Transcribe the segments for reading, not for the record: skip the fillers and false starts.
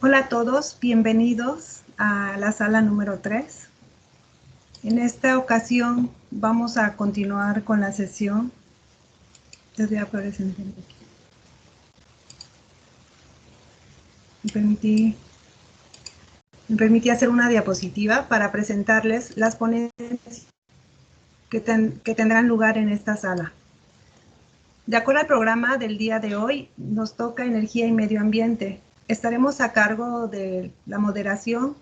Hola a todos, bienvenidos a la sala número 3. En esta ocasión vamos a continuar con la sesión. Les voy a presentar aquí. Me permití hacer una diapositiva para presentarles las ponencias que tendrán lugar en esta sala. De acuerdo al programa del día de hoy, nos toca energía y medio ambiente. Estaremos a cargo de la moderación,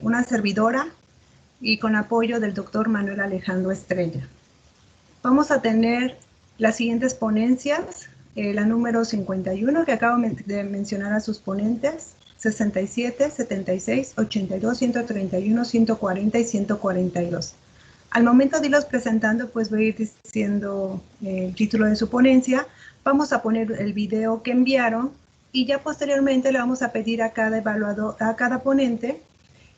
una servidora, y con apoyo del doctor Manuel Alejandro Estrella. Vamos a tener las siguientes ponencias, la número 51, que acabo de mencionar a sus ponentes, 67, 76, 82, 131, 140 y 142. Al momento de irlos presentando, pues voy a ir diciendo el título de su ponencia, vamos a poner el video que enviaron y ya posteriormente le vamos a pedir a cada evaluador, a cada ponente,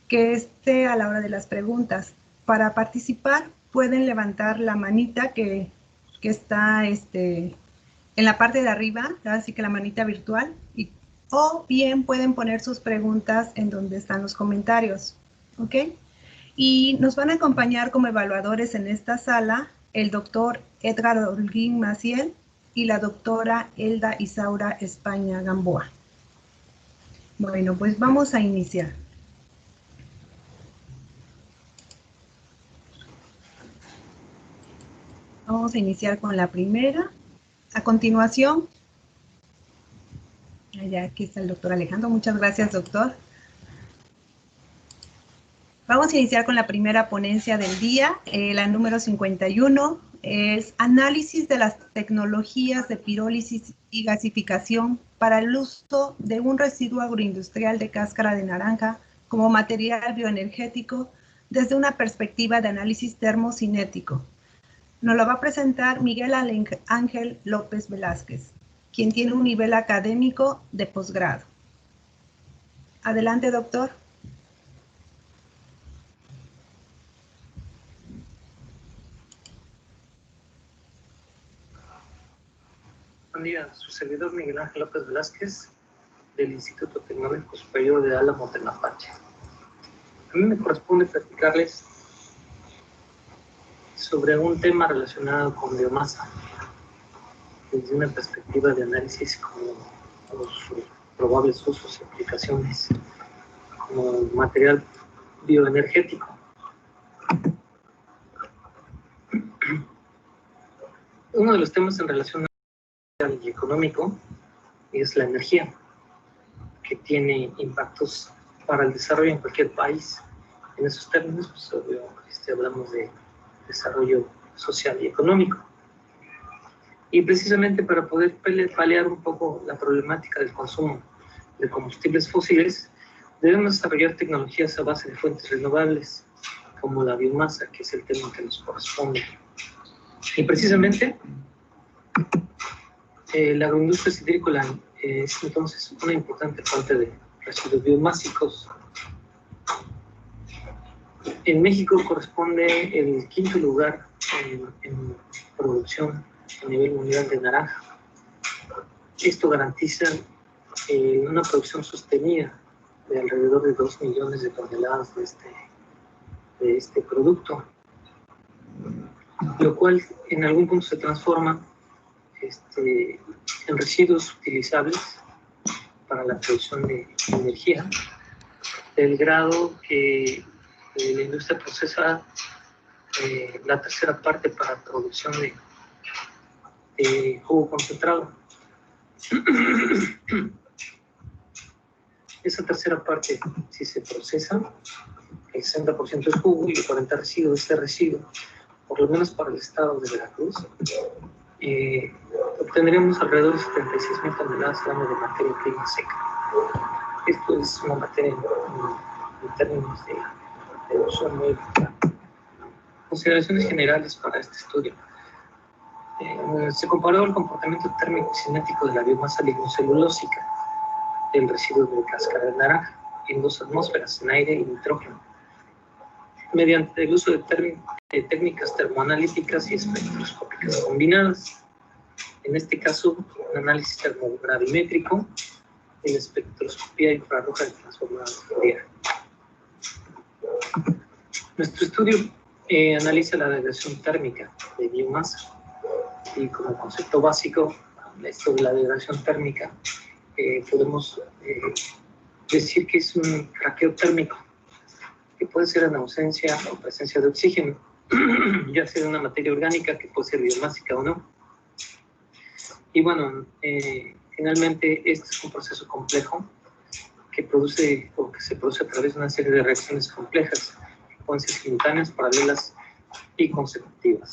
que esté a la hora de las preguntas. Para participar pueden levantar la manita que está en la parte de arriba, así que la manita virtual, o bien pueden poner sus preguntas en donde están los comentarios, ¿ok? Y nos van a acompañar como evaluadores en esta sala el doctor Edgar Holguín Maciel y la doctora Elda Isaura España Gamboa. Bueno, pues vamos a iniciar. Vamos a iniciar con la primera. A continuación, aquí está el doctor Alejandro. Muchas gracias, doctor. Vamos a iniciar con la primera ponencia del día, la número 51. Es análisis de las tecnologías de pirólisis y gasificación para el uso de un residuo agroindustrial de cáscara de naranja como material bioenergético desde una perspectiva de análisis termocinético. Nos lo va a presentar Miguel Ángel López Velázquez, quien tiene un nivel académico de posgrado. Adelante, doctor. Buen día, su servidor Miguel Ángel López Velázquez, del Instituto Tecnológico Superior de Álamo, Tecnapache. A mí me corresponde platicarles sobre un tema relacionado con biomasa, desde una perspectiva de análisis como sus probables usos y aplicaciones como material bioenergético. Uno de los temas en relación y económico es la energía, que tiene impactos para el desarrollo en cualquier país. En esos términos, pues, obvio, hablamos de desarrollo social y económico. Y precisamente para poder paliar un poco la problemática del consumo de combustibles fósiles, debemos desarrollar tecnologías a base de fuentes renovables, como la biomasa, que es el tema que nos corresponde. Y precisamente, la agroindustria citrícola es entonces una importante fuente de residuos biomásicos. En México corresponde el quinto lugar en producción a nivel mundial de naranja. Esto garantiza una producción sostenida de alrededor de 2 millones de toneladas de este producto, lo cual en algún punto se transforma en residuos utilizables para la producción de energía, del grado que la industria procesa la tercera parte para producción de jugo concentrado. Esa tercera parte, si se procesa, el 60% es jugo y el 40% residuo. Este residuo, por lo menos para el estado de Veracruz, obtendremos alrededor de 76,000 toneladas al año de materia prima seca. Esto es una materia en términos de uso muy importante. Consideraciones generales para este estudio. Se comparó el comportamiento térmico y cinético de la biomasa lignocelulósica del residuo de cáscara de naranja en 2 atmósferas, en aire y nitrógeno, mediante el uso de técnicas termoanalíticas y espectroscópicas combinadas. En este caso, un análisis termogravimétrico en espectroscopía infrarroja de transformada de Fourier. Nuestro estudio analiza la degradación térmica de biomasa y como concepto básico, esto de la degradación térmica, podemos decir que es un craqueo térmico que puede ser en ausencia o presencia de oxígeno, ya sea de una materia orgánica que puede ser biomásica o no. Y bueno, finalmente este es un proceso complejo que produce o que se produce a través de una serie de reacciones complejas que pueden ser simultáneas, paralelas y consecutivas.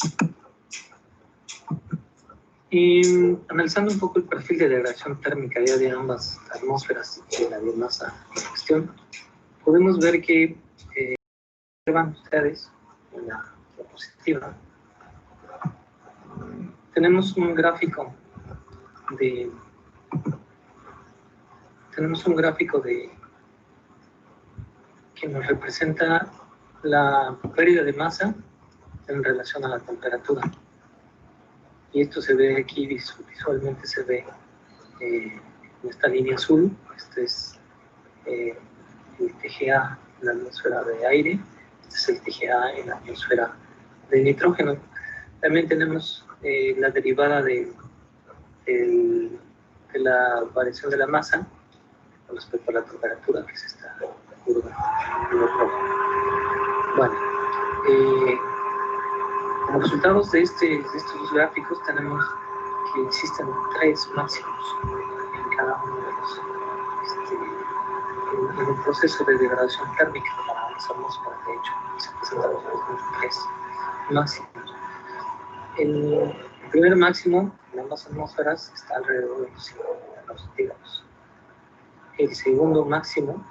Y analizando un poco el perfil de degradación térmica ya de ambas atmósferas de la biomasa en cuestión, podemos ver que observan ustedes en la diapositiva, tenemos un gráfico de que nos representa la pérdida de masa en relación a la temperatura. Y esto se ve aquí, visualmente se ve en esta línea azul. Este es el TGA en la atmósfera de aire, este es el TGA en la atmósfera de nitrógeno. También tenemos la derivada de la variación de la masa con respecto a la temperatura, que es esta curva. Bueno, como resultados de estos dos gráficos tenemos que existen 3 máximos en cada uno de los, en el proceso de degradación térmica para las atmósferas. De hecho, se presentan los 3 máximos. El primer máximo en ambas atmósferas está alrededor de los 50 grados centígrados. El segundo máximo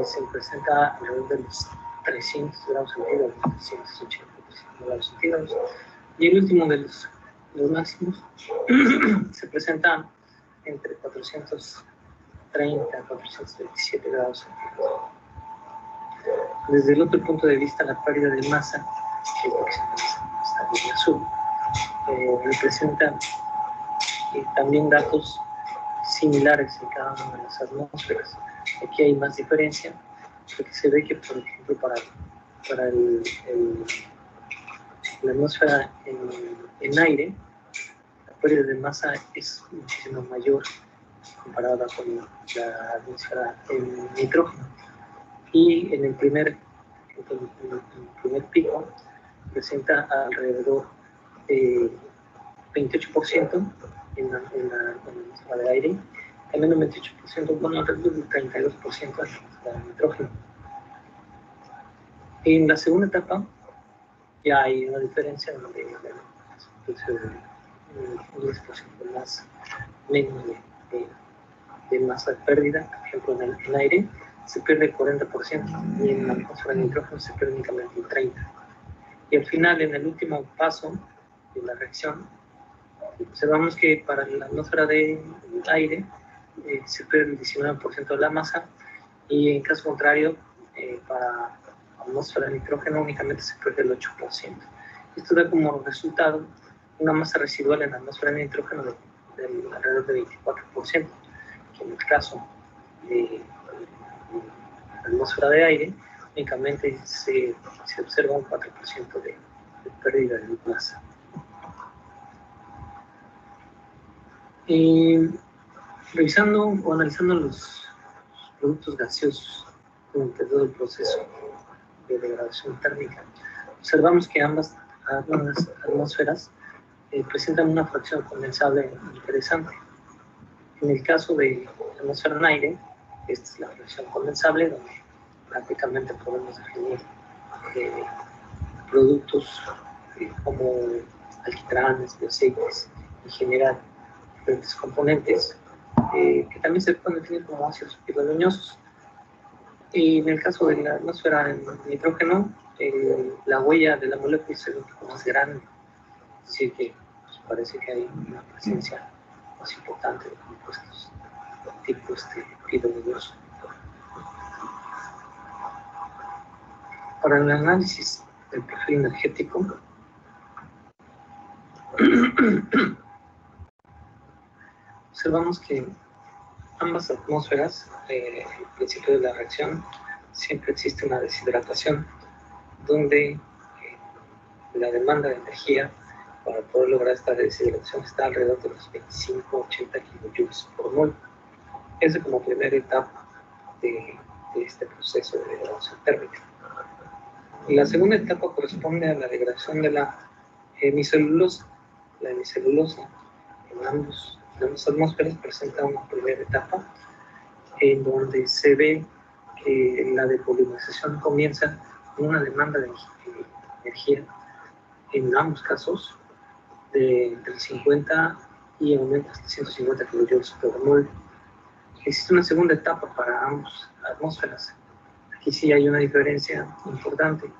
se presenta alrededor de los 300 grados centígrados, 380 grados centígrados. Y el último de los máximos se presenta entre 430 y 427 grados centígrados. Desde el otro punto de vista, la pérdida de masa, que es lo que se llama esta línea azul, representa también datos similares en cada una de las atmósferas. Aquí hay más diferencia, porque se ve que, por ejemplo, para la atmósfera en aire, la pérdida de masa es muchísimo mayor comparada con la atmósfera en nitrógeno. Y en el primer pico presenta alrededor de 28% en la atmósfera de aire, también un 28%, bueno, alrededor del 32% en la atmósfera de nitrógeno. En la segunda etapa ya hay una diferencia donde hay un 10% más, menos de masa de pérdida. Por ejemplo, en el aire se pierde el 40% y en la atmósfera de nitrógeno se pierde únicamente el 30%. Y al final, en el último paso de la reacción, observamos que para la atmósfera de aire se pierde el 19% de la masa, y en caso contrario, para la atmósfera de nitrógeno únicamente se pierde el 8%. Esto da como resultado una masa residual en la atmósfera de nitrógeno de alrededor de 24%, que en el caso de la atmósfera de aire únicamente se observa un 4% de pérdida de masa. Revisando o analizando los productos gaseosos durante todo el proceso de degradación térmica, observamos que ambas atmósferas presentan una fracción condensable interesante. En el caso de la atmósfera en aire, esta es la fracción condensable, donde prácticamente podemos definir productos como alquitranes, bioaceites, en general diferentes componentes que también se pueden definir como ácidos pirrolinosos. Y en el caso de la atmósfera en nitrógeno, la huella de la molécula es un poco más grande, es decir, que pues, parece que hay una presencia más importante de compuestos tipo pirrolinoso. Para el análisis del perfil energético, observamos que ambas atmósferas, al principio de la reacción, siempre existe una deshidratación, donde la demanda de energía para poder lograr esta deshidratación está alrededor de los 25-80 kilojoules por mol. Esa es como primera etapa de este proceso de degradación térmica. Y la segunda etapa corresponde a la degradación de la hemicelulosa. La hemicelulosa en ambas atmósferas presenta una primera etapa en donde se ve que la depolimerización comienza con una demanda de energía en ambos casos entre 50 y aumenta hasta 150 kilojoules por mol. Existe una segunda etapa para ambas atmósferas. Aquí sí hay una diferencia importante,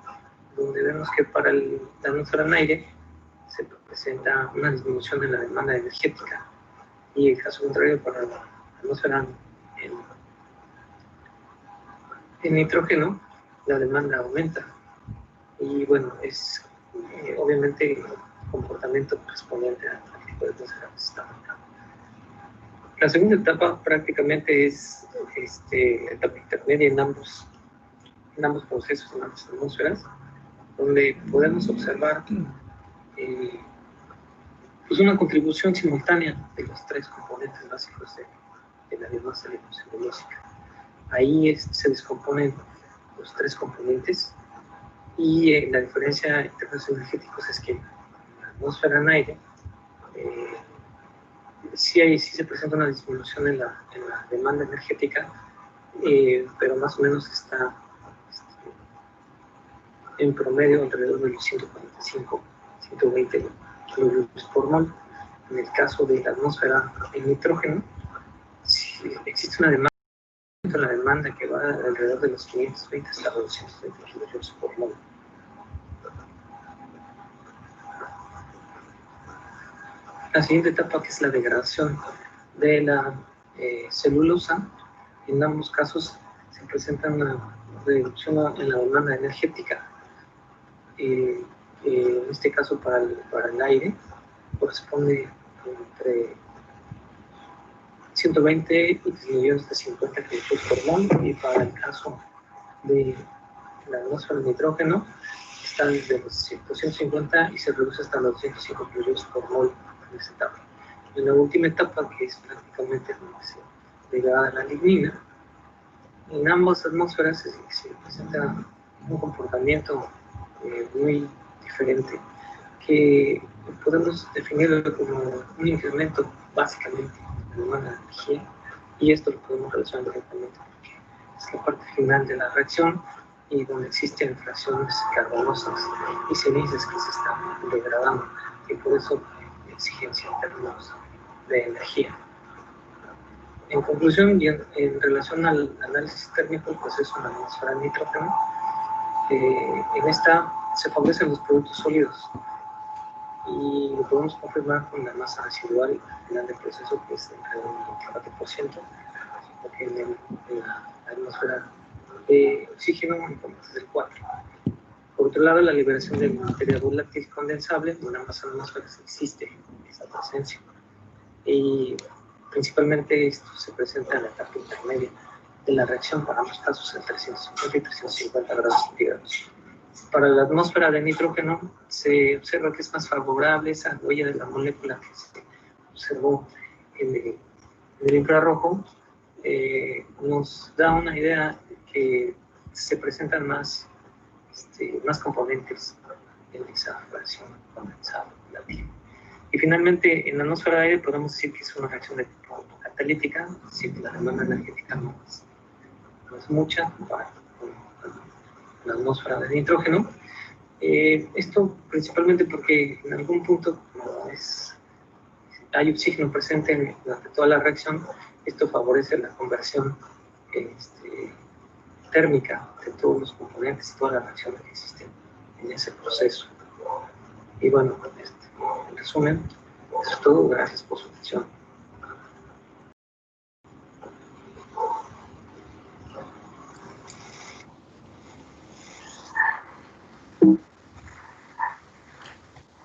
donde vemos que para la atmósfera en aire se presenta una disminución de la demanda energética, y el caso contrario para la atmósfera en nitrógeno, la demanda aumenta. Y bueno, es obviamente el comportamiento correspondiente al tipo de atmósfera que se está marcando. La segunda etapa prácticamente es la etapa intermedia en ambos procesos, en ambas atmósferas, donde podemos observar pues una contribución simultánea de los tres componentes básicos de la biomasa lipocelulósica. Ahí se descomponen los tres componentes, y la diferencia en términos energéticos es que en la atmósfera en aire sí se presenta una disminución en la demanda energética, pero más o menos está en promedio alrededor de los 145, 120 kilojoules por mol. En el caso de la atmósfera en nitrógeno, sí existe una demanda, la demanda que va alrededor de los 520 hasta los 220 kilojoules por mol. La siguiente etapa, que es la degradación de la celulosa, en ambos casos se presenta una reducción en la demanda energética. En este caso para el aire corresponde entre 120 y disminuciones de 50 kilojoules por mol, y para el caso de la atmósfera de nitrógeno está desde los 250 y se reduce hasta los 205 kilojoules por mol en esa etapa. En la última etapa, que es prácticamente donde se degrada la lignina, en ambas atmósferas se presenta un comportamiento muy diferente, que podemos definirlo como un incremento básicamente de la demanda de energía, y esto lo podemos relacionar directamente porque es la parte final de la reacción, y donde existen fracciones carbonosas y cenizas que se están degradando, y por eso la exigencia en términos de energía. En conclusión, y en relación al análisis térmico del proceso en la atmósfera de nitrógeno, en esta se favorecen los productos sólidos, y lo podemos confirmar con la masa residual al final del proceso, que es alrededor del 24%, porque en la atmósfera de oxígeno es del 4%. Por otro lado, la liberación de materia volátil condensable, en ambas atmósferas existe esa presencia, y principalmente esto se presenta en la etapa intermedia de la reacción, para ambos casos en 350 y 350 grados centígrados. Para la atmósfera de nitrógeno se observa que es más favorable esa huella de la molécula que se observó en el infrarrojo. Nos da una idea que se presentan más componentes en esa reacción condensada volátil. Y finalmente, en la atmósfera de aire podemos decir que es una reacción de tipo catalítica, es decir, que la demanda energética no es mucha para la atmósfera de nitrógeno. Esto principalmente porque en algún punto hay oxígeno presente durante toda la reacción. Esto favorece la conversión térmica de todos los componentes y todas las reacciones que existen en ese proceso. Y bueno, en resumen, eso es todo. Gracias por su atención.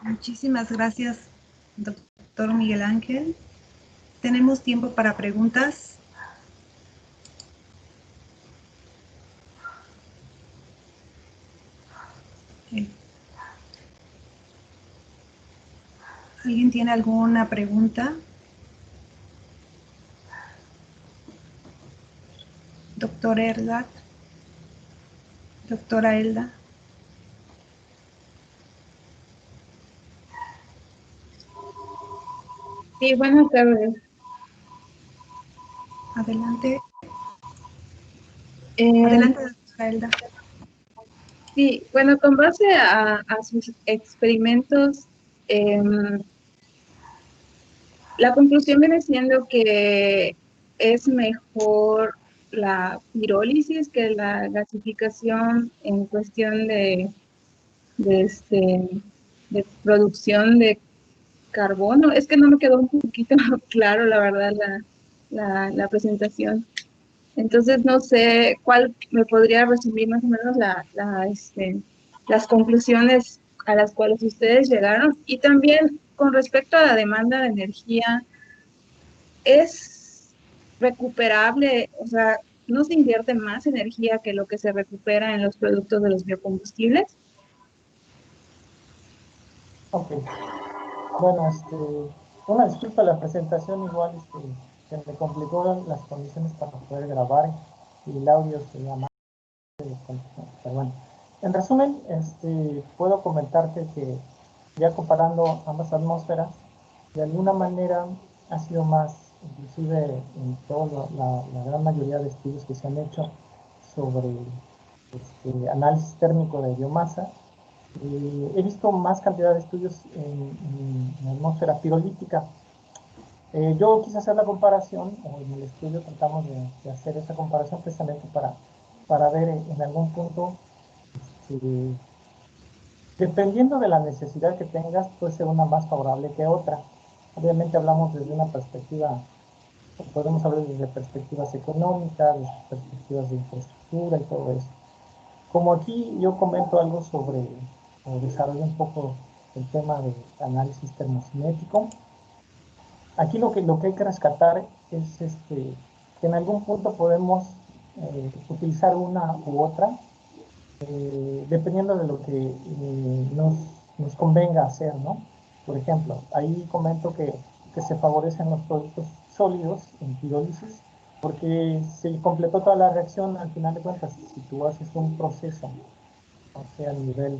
Muchísimas gracias, doctor Miguel Ángel. Tenemos tiempo para preguntas. ¿Alguien tiene alguna pregunta? Doctor Elda, doctora Elda. Sí, buenas tardes. Adelante. Adelante, doctora Elda. Sí, bueno, con base a sus experimentos, la conclusión viene siendo que es mejor la pirólisis que la gasificación en cuestión de producción de carbono. Es que no me quedó un poquito claro, la verdad, la presentación. Entonces, no sé cuál me podría resumir más o menos las conclusiones a las cuales ustedes llegaron. Y también con respecto a la demanda de energía, ¿es recuperable? O sea, ¿no se invierte más energía que lo que se recupera en los productos de los biocombustibles? Ok. Bueno, una disculpa, la presentación igual se me complicó las condiciones para poder grabar y el audio se llama. Pero bueno, en resumen, puedo comentarte que ya comparando ambas atmósferas, de alguna manera ha sido más, inclusive en toda la gran mayoría de estudios que se han hecho sobre análisis térmico de biomasa, he visto más cantidad de estudios en atmósfera pirolítica. Yo quise hacer la comparación, o en el estudio tratamos de hacer esa comparación precisamente para ver en algún punto, dependiendo de la necesidad que tengas, puede ser una más favorable que otra. Obviamente hablamos desde una perspectiva, podemos hablar desde perspectivas económicas, desde perspectivas de infraestructura y todo eso. Como aquí yo comento algo sobre, o desarrollo un poco el tema de análisis termocinético, aquí lo que hay que rescatar es que en algún punto podemos utilizar una u otra, dependiendo de lo que nos convenga hacer, ¿no? Por ejemplo, ahí comento que se favorecen los productos sólidos en pirólisis, porque se completó toda la reacción. Al final de cuentas, si tú haces un proceso, o sea, a nivel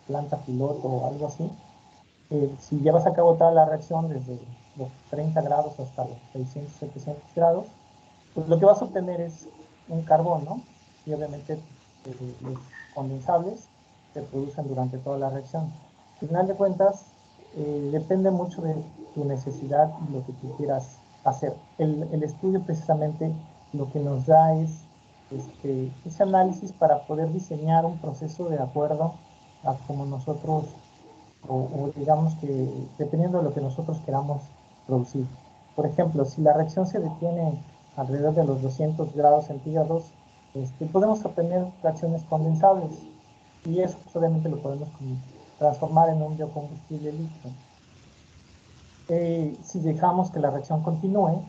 planta piloto o algo así, si llevas a cabo toda la reacción desde los 30 grados hasta los 600, 700 grados, pues lo que vas a obtener es un carbón, ¿no? Y obviamente los condensables se producen durante toda la reacción. Al final de cuentas, depende mucho de tu necesidad y lo que tú quieras hacer. El estudio precisamente lo que nos da es ese análisis para poder diseñar un proceso de acuerdo a como nosotros, o digamos que dependiendo de lo que nosotros queramos producir. Por ejemplo, si la reacción se detiene alrededor de los 200 grados centígrados, podemos obtener reacciones condensables, y eso pues, obviamente lo podemos transformar en un biocombustible líquido. Si dejamos que la reacción continúe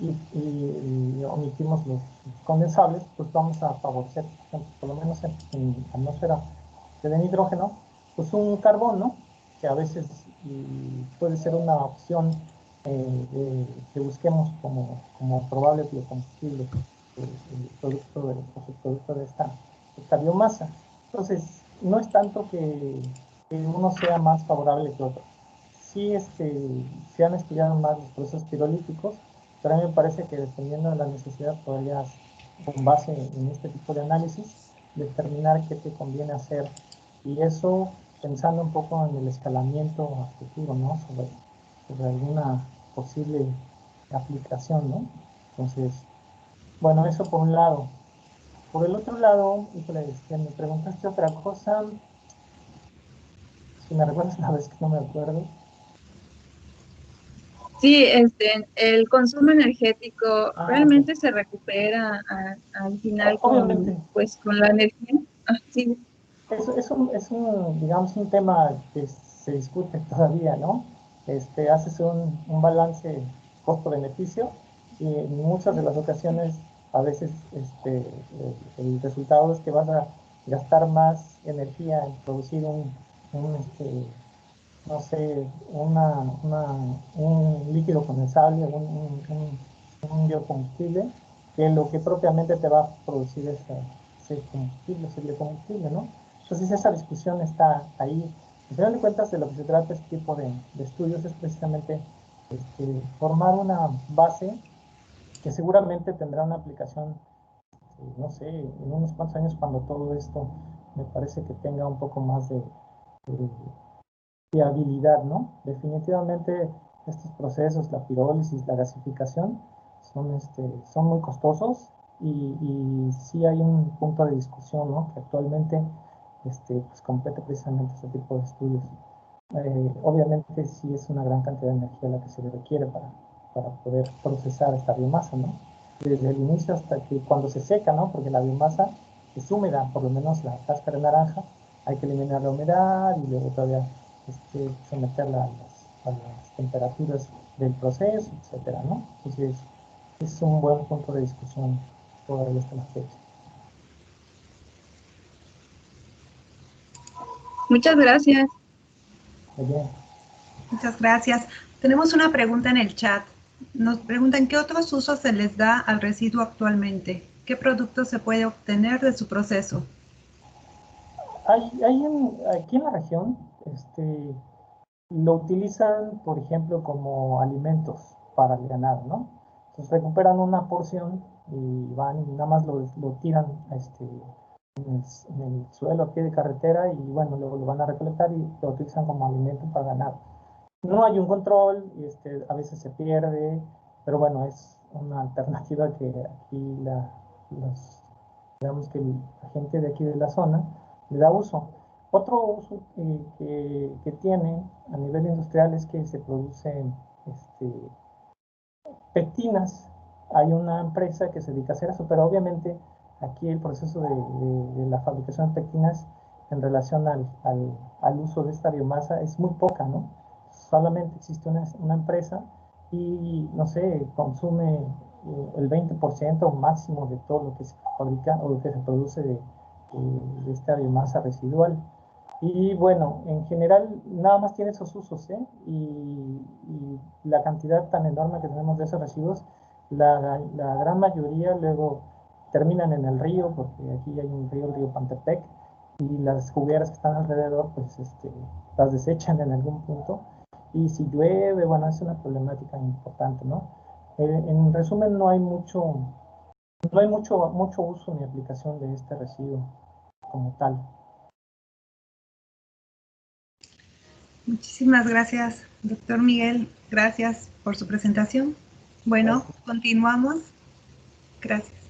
y omitimos los condensables, pues vamos a favorecer, por ejemplo, por lo menos en atmósfera de nitrógeno, pues un carbón, ¿no? Que a veces puede ser una opción que busquemos como probable biocombustible, el producto de esta biomasa. Entonces, no es tanto que uno sea más favorable que otro. Sí, se han estudiado más los procesos pirolíticos, pero a mí me parece que dependiendo de la necesidad podrías, con base en este tipo de análisis, determinar qué te conviene hacer, y eso pensando un poco en el escalamiento a futuro, ¿no? Sobre alguna posible aplicación, ¿no? Entonces, bueno, eso por un lado. Por el otro lado, híjole, me preguntaste otra cosa, si me recuerdas la vez que no me acuerdo. Sí, el consumo energético realmente Ok. se recupera al final Obviamente, con la energía. Ah, sí. digamos, un tema que se discute todavía, ¿no? Haces un balance costo-beneficio, y en muchas de las ocasiones, a veces, el resultado es que vas a gastar más energía en producir no sé, un líquido condensable, un biocombustible, que lo que propiamente te va a producir ese combustible, ese biocombustible, ¿no? Entonces esa discusión está ahí. Al final de cuentas, de lo que se trata este tipo de estudios es precisamente formar una base que seguramente tendrá una aplicación, no sé, en unos cuantos años cuando todo esto me parece que tenga un poco más de fiabilidad, ¿no? Definitivamente estos procesos, la pirólisis, la gasificación, son muy costosos y sí hay un punto de discusión, ¿no? Que actualmente pues compete precisamente este tipo de estudios. Obviamente sí es una gran cantidad de energía la que se le requiere para poder procesar esta biomasa, ¿no? Desde el inicio hasta que cuando se seca, ¿no? Porque la biomasa es húmeda, por lo menos la cáscara de naranja, hay que eliminar la humedad y luego todavía someterla a las temperaturas del proceso, etcétera, ¿no? Entonces es un buen punto de discusión toda esta materia. Muchas gracias. Muy bien. Muchas gracias. Tenemos una pregunta en el chat. Nos preguntan qué otros usos se les da al residuo actualmente. ¿Qué producto se puede obtener de su proceso? Aquí en la región, lo utilizan, por ejemplo, como alimentos para el ganado, ¿no? Entonces recuperan una porción y van y nada más lo tiran en el suelo a pie de carretera y bueno, luego lo van a recolectar y lo utilizan como alimento para ganado. No hay un control, a veces se pierde, pero bueno, es una alternativa que aquí digamos que la gente de aquí de la zona le da uso. Otro uso que tiene a nivel industrial es que se producen pectinas. Hay una empresa que se dedica a hacer eso, pero obviamente aquí el proceso de la fabricación de pectinas en relación al uso de esta biomasa es muy poca, ¿no? Solamente existe una empresa y, no sé, consume el 20% máximo de todo lo que se fabrica o lo que se produce de esta biomasa residual. Y bueno, en general nada más tiene esos usos, ¿eh? Y la cantidad tan enorme que tenemos de esos residuos, la gran mayoría luego terminan en el río, porque aquí hay un río, el río Pantepec, y las jugueras que están alrededor, pues las desechan en algún punto. Y si llueve, bueno, es una problemática importante, ¿no? En resumen, no hay mucho uso ni aplicación de este residuo como tal. Muchísimas gracias, doctor Miguel. Gracias por su presentación. Bueno, Gracias. continuamos. Gracias.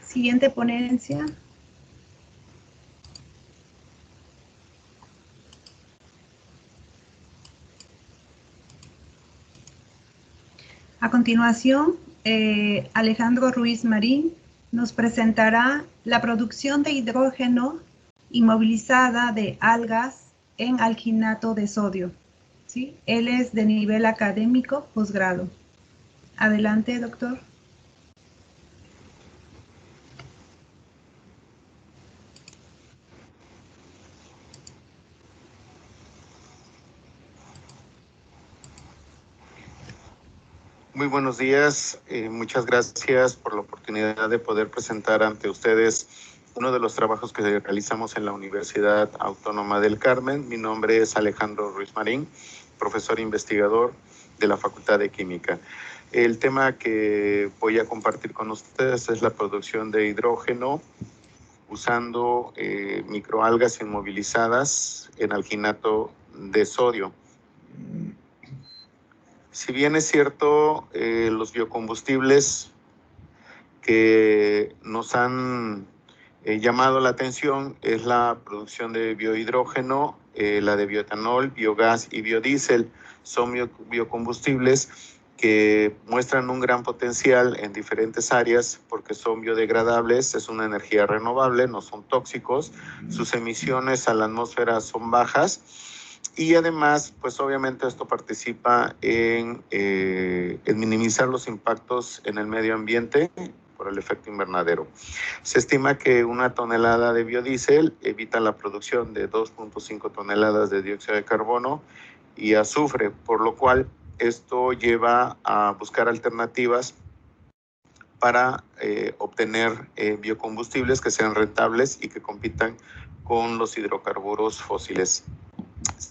Siguiente ponencia. A continuación, Alejandro Ruiz Marín nos presentará la producción de hidrógeno inmovilizada de algas en alginato de sodio. ¿Sí? Él es de nivel académico posgrado. Adelante, doctor. Muy buenos días, muchas gracias por la oportunidad de poder presentar ante ustedes uno de los trabajos que realizamos en la Universidad Autónoma del Carmen. Mi nombre es Alejandro Ruiz Marín, profesor investigador de la Facultad de Química. El tema que voy a compartir con ustedes es la producción de hidrógeno usando microalgas inmovilizadas en alginato de sodio. Si bien es cierto, los biocombustibles que nos han llamado la atención es la producción de biohidrógeno, la de bioetanol, biogás y biodiesel. Son biocombustibles que muestran un gran potencial en diferentes áreas porque son biodegradables, es una energía renovable, no son tóxicos, sus emisiones a la atmósfera son bajas. Y además, pues obviamente esto participa en minimizar los impactos en el medio ambiente por el efecto invernadero. Se estima que una tonelada de biodiesel evita la producción de 2.5 toneladas de dióxido de carbono y azufre, por lo cual esto lleva a buscar alternativas para obtener biocombustibles que sean rentables y que compitan con los hidrocarburos fósiles.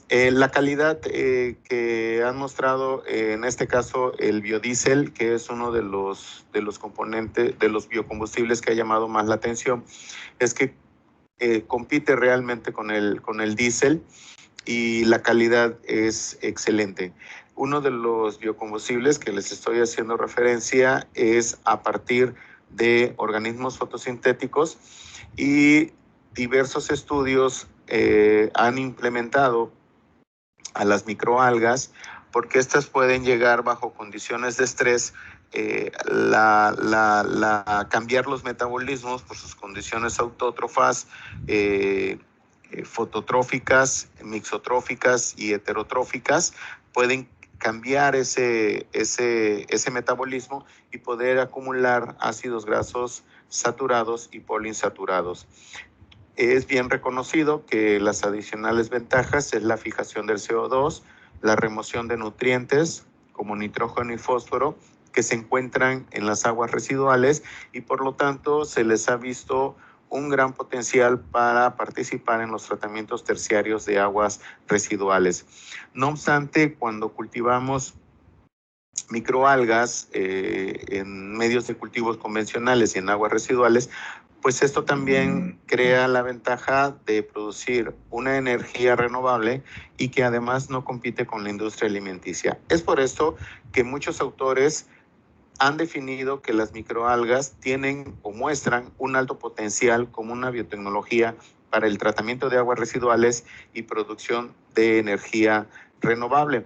La calidad que han mostrado, en este caso el biodiesel, que es uno de los componentes de los biocombustibles que ha llamado más la atención, es que compite realmente con el diésel y la calidad es excelente. Uno de los biocombustibles que les estoy haciendo referencia es a partir de organismos fotosintéticos, y diversos estudios han implementado a las microalgas porque estas pueden llegar bajo condiciones de estrés cambiar los metabolismos por sus condiciones autótrofas, fototróficas, mixotróficas y heterotróficas. Pueden cambiar ese metabolismo y poder acumular ácidos grasos saturados y poliinsaturados. Es bien reconocido que las adicionales ventajas es la fijación del CO2, la remoción de nutrientes como nitrógeno y fósforo que se encuentran en las aguas residuales, y por lo tanto se les ha visto un gran potencial para participar en los tratamientos terciarios de aguas residuales. No obstante, cuando cultivamos microalgas en medios de cultivos convencionales y en aguas residuales, pues esto también crea la ventaja de producir una energía renovable y que además no compite con la industria alimenticia. Es por esto que muchos autores han definido que las microalgas tienen o muestran un alto potencial como una biotecnología para el tratamiento de aguas residuales y producción de energía renovable.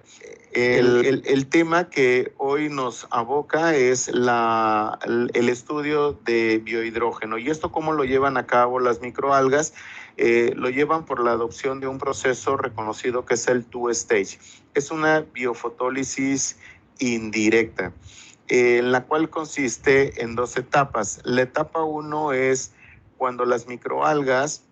El tema que hoy nos aboca es el estudio de biohidrógeno. ¿Y esto cómo lo llevan a cabo las microalgas? Lo llevan por la adopción de un proceso reconocido que es el two-stage. Es una biofotólisis indirecta, en la cual consiste en 2 etapas. La etapa 1 es cuando las microalgas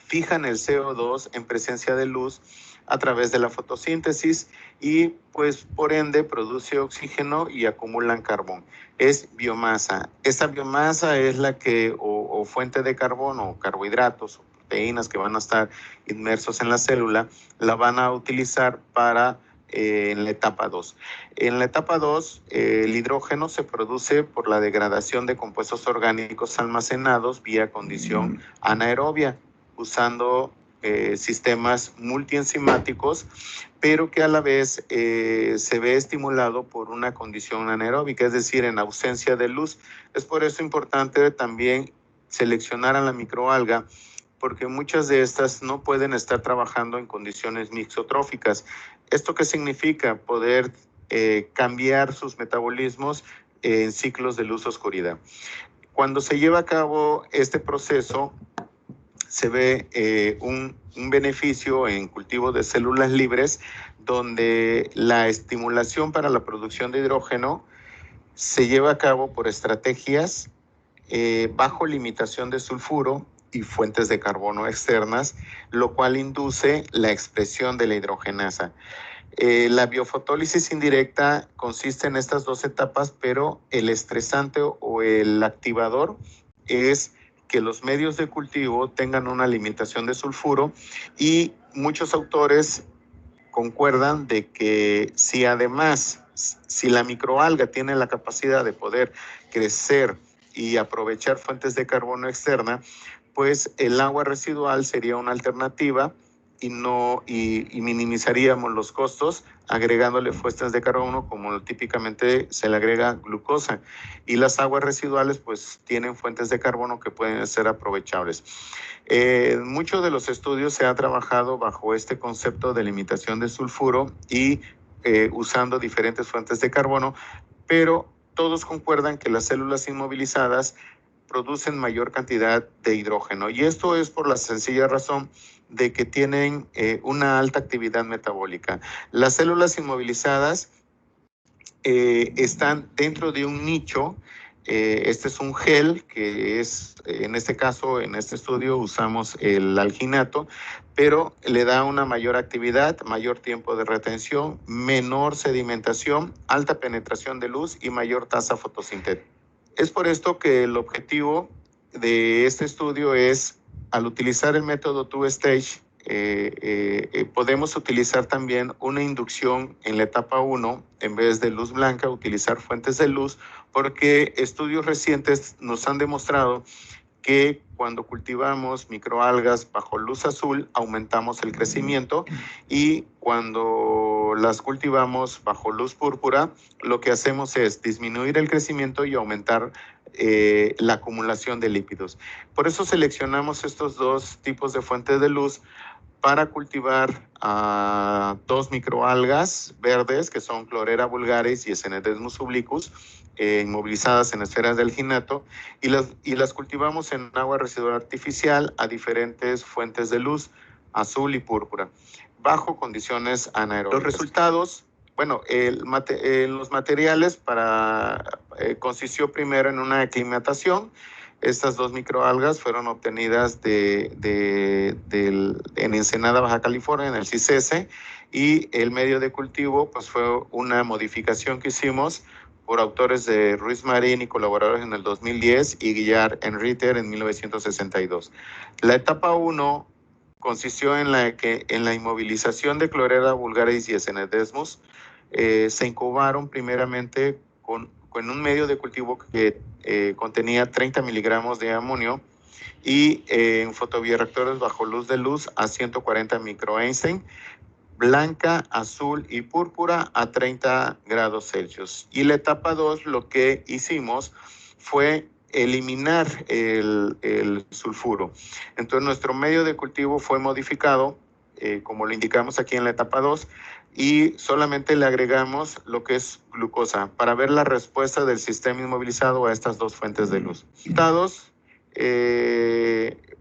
fijan el CO2 en presencia de luz a través de la fotosíntesis y pues por ende produce oxígeno y acumulan carbón. Es biomasa. Esa biomasa es la que o fuente de carbono o carbohidratos o proteínas que van a estar inmersos en la célula, la van a utilizar para en la etapa 2. En la etapa 2, el hidrógeno se produce por la degradación de compuestos orgánicos almacenados vía condición anaerobia, usando sistemas multienzimáticos, pero que a la vez se ve estimulado por una condición anaeróbica, es decir, en ausencia de luz. Es por eso importante también seleccionar a la microalga, porque muchas de estas no pueden estar trabajando en condiciones mixotróficas. ¿Esto qué significa? Poder cambiar sus metabolismos en ciclos de luz-oscuridad. Cuando se lleva a cabo este proceso, se ve un beneficio en cultivo de células libres, donde la estimulación para la producción de hidrógeno se lleva a cabo por estrategias bajo limitación de sulfuro y fuentes de carbono externas, lo cual induce la expresión de la hidrogenasa. La biofotólisis indirecta consiste en estas 2 etapas, pero el estresante o el activador es que los medios de cultivo tengan una limitación de sulfuro, y muchos autores concuerdan de que si además, si la microalga tiene la capacidad de poder crecer y aprovechar fuentes de carbono externa, pues el agua residual sería una alternativa y minimizaríamos los costos agregándole fuentes de carbono como típicamente se le agrega glucosa, y las aguas residuales pues tienen fuentes de carbono que pueden ser aprovechables. Muchos de los estudios se ha trabajado bajo este concepto de limitación de sulfuro y usando diferentes fuentes de carbono, pero todos concuerdan que las células inmovilizadas producen mayor cantidad de hidrógeno, y esto es por la sencilla razón de que tienen una alta actividad metabólica. Las células inmovilizadas están dentro de un nicho Este es un gel que es, en este caso, en este estudio usamos el alginato, pero le da una mayor actividad, mayor tiempo de retención, menor sedimentación, alta penetración de luz y mayor tasa fotosintética. Es por esto que el objetivo de este estudio es, al utilizar el método two-stage, podemos utilizar también una inducción en la etapa 1, en vez de luz blanca, utilizar fuentes de luz, porque estudios recientes nos han demostrado que cuando cultivamos microalgas bajo luz azul, aumentamos el crecimiento, y cuando las cultivamos bajo luz púrpura, lo que hacemos es disminuir el crecimiento y aumentar la acumulación de lípidos. Por eso seleccionamos estos dos tipos de fuentes de luz para cultivar dos microalgas verdes, que son Chlorella vulgaris y Esenedesmus obliquus, inmovilizadas en esferas de alginato, y las cultivamos en agua residual artificial a diferentes fuentes de luz, azul y púrpura, bajo condiciones anaeróbicas. Los resultados, bueno, los materiales consistió primero en una aclimatación. Estas dos microalgas fueron obtenidas en Ensenada, Baja California, en el CICESE, y el medio de cultivo pues fue una modificación que hicimos por autores de Ruiz Marín y colaboradores en el 2010 y Guillard Enriter en 1962. La etapa 1 consistió en la inmovilización de Chlorella vulgaris y Esenedesmus. Se incubaron primeramente con un medio de cultivo que contenía 30 miligramos de amonio y en fotobioreactores bajo luz de luz a 140 microeinstein, blanca, azul y púrpura a 30 grados Celsius. Y la etapa 2, lo que hicimos fue eliminar el sulfuro. Entonces nuestro medio de cultivo fue modificado, como lo indicamos aquí en la etapa 2, y solamente le agregamos lo que es glucosa para ver la respuesta del sistema inmovilizado a estas dos fuentes de luz. Los resultados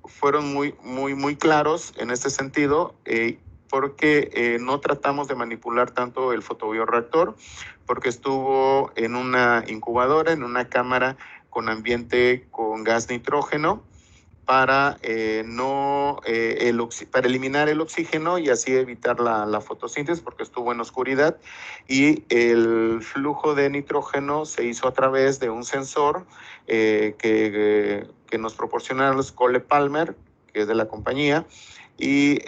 fueron muy claros en este sentido, porque no tratamos de manipular tanto el fotobioreactor, porque estuvo en una incubadora, en una cámara con ambiente con gas nitrógeno, para eliminar el oxígeno y así evitar la fotosíntesis, porque estuvo en oscuridad, y el flujo de nitrógeno se hizo a través de un sensor que nos proporcionaron los Cole Palmer, que es de la compañía, y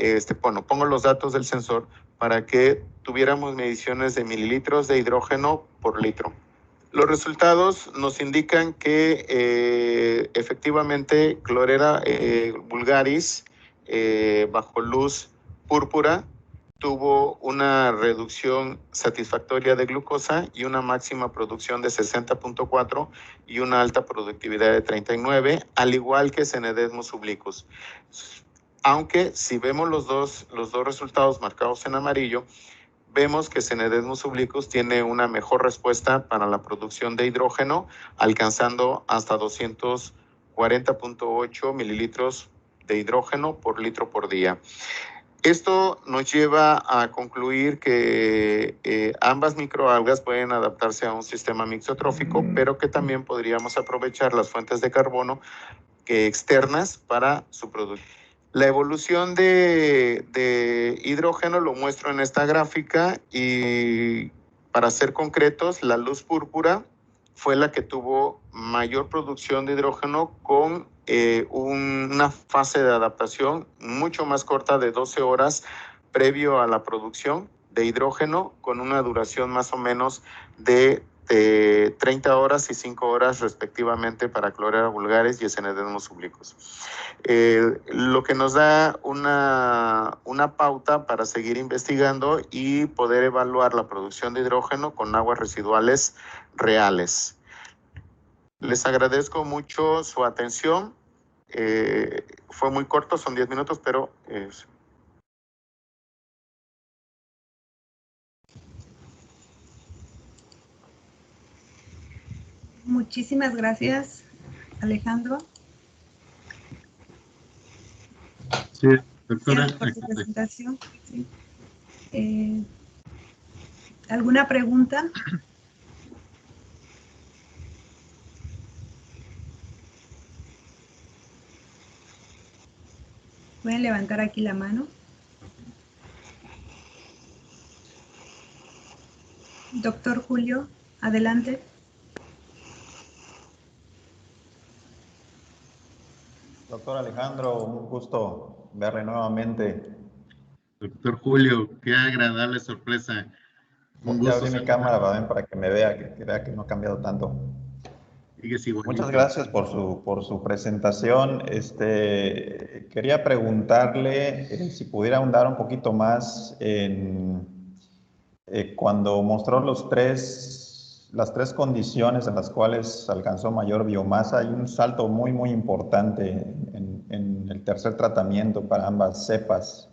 pongo los datos del sensor para que tuviéramos mediciones de mililitros de hidrógeno por litro. Los resultados nos indican que efectivamente Chlorella vulgaris bajo luz púrpura tuvo una reducción satisfactoria de glucosa y una máxima producción de 60.4 y una alta productividad de 39, al igual que Esenedesmus obliquus. Aunque si vemos los dos resultados marcados en amarillo, vemos que Esenedesmus obliquus tiene una mejor respuesta para la producción de hidrógeno, alcanzando hasta 240.8 mililitros de hidrógeno por litro por día. Esto nos lleva a concluir que ambas microalgas pueden adaptarse a un sistema mixotrófico, pero que también podríamos aprovechar las fuentes de carbono externas para su producción. La evolución de hidrógeno lo muestro en esta gráfica, y para ser concretos, la luz púrpura fue la que tuvo mayor producción de hidrógeno con una fase de adaptación mucho más corta de 12 horas previo a la producción de hidrógeno, con una duración más o menos de 30 horas y 5 horas respectivamente para Chlorella vulgaris y Esenedesmus obliquus. Lo que nos da una pauta para seguir investigando y poder evaluar la producción de hidrógeno con aguas residuales reales. Les agradezco mucho su atención. Fue muy corto, son 10 minutos, pero... Muchísimas gracias, Alejandro. Sí, doctora. Gracias por tu presentación. Sí. ¿Alguna pregunta? Pueden levantar aquí la mano. Doctor Julio, adelante. Doctor Alejandro, un gusto verle nuevamente. Doctor Julio, qué agradable sorpresa. Un Voy a gusto abrir mi cámara para que me vea, que vea que no ha cambiado tanto. Sigues igualito. Muchas gracias por su presentación. Quería preguntarle si pudiera ahondar un poquito más en cuando mostró las tres condiciones en las cuales alcanzó mayor biomasa. Hay un salto muy importante en el tercer tratamiento para ambas cepas.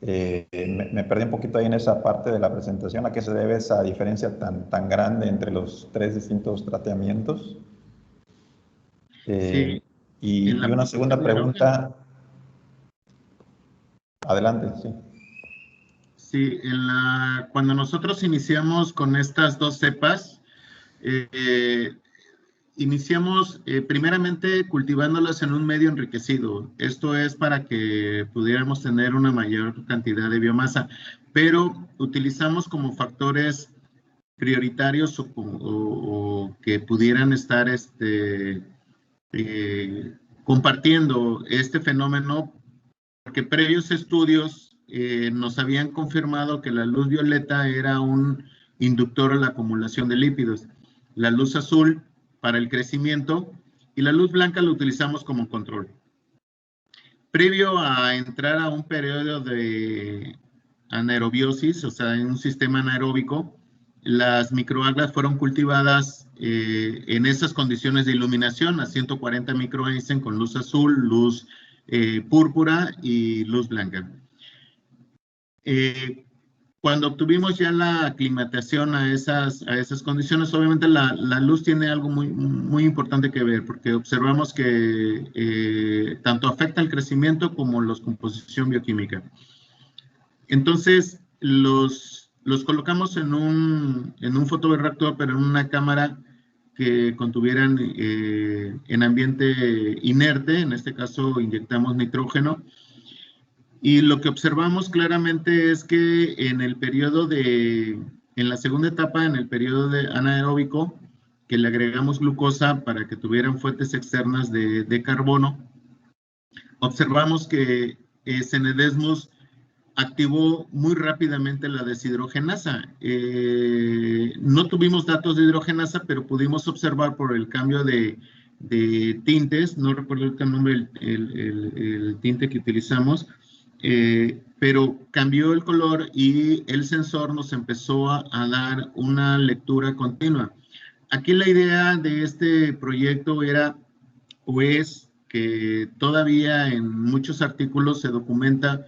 Me perdí un poquito ahí en esa parte de la presentación. ¿A qué se debe esa diferencia tan grande entre los tres distintos tratamientos? Sí, Y en la una segunda producción de pregunta. Adelante, sí. Sí, cuando nosotros iniciamos con estas dos cepas, iniciamos primeramente cultivándolas en un medio enriquecido. Esto es para que pudiéramos tener una mayor cantidad de biomasa, pero utilizamos como factores prioritarios o que pudieran estar compartiendo este fenómeno, porque previos estudios nos habían confirmado que la luz violeta era un inductor a la acumulación de lípidos, la luz azul para el crecimiento y la luz blanca la utilizamos como control. Previo a entrar a un periodo de anaerobiosis, o sea, en un sistema anaeróbico, las microalgas fueron cultivadas en esas condiciones de iluminación a 140 microeinstein con luz azul, luz púrpura y luz blanca. Cuando obtuvimos ya la aclimatación a esas condiciones, obviamente la luz tiene algo muy importante que ver, porque observamos que tanto afecta el crecimiento como la composición bioquímica. Entonces, los colocamos en un fotoreactor, pero en una cámara que contuvieran en ambiente inerte, en este caso inyectamos nitrógeno, y lo que observamos claramente es que en la segunda etapa, en el periodo de anaeróbico, que le agregamos glucosa para que tuvieran fuentes externas de carbono, observamos que Cenedesmus activó muy rápidamente la deshidrogenasa. No tuvimos datos de hidrogenasa, pero pudimos observar por el cambio de tintes, no recuerdo el nombre el tinte que utilizamos, pero cambió el color y el sensor nos empezó a dar una lectura continua. Aquí la idea de este proyecto era, o es, que todavía en muchos artículos se documenta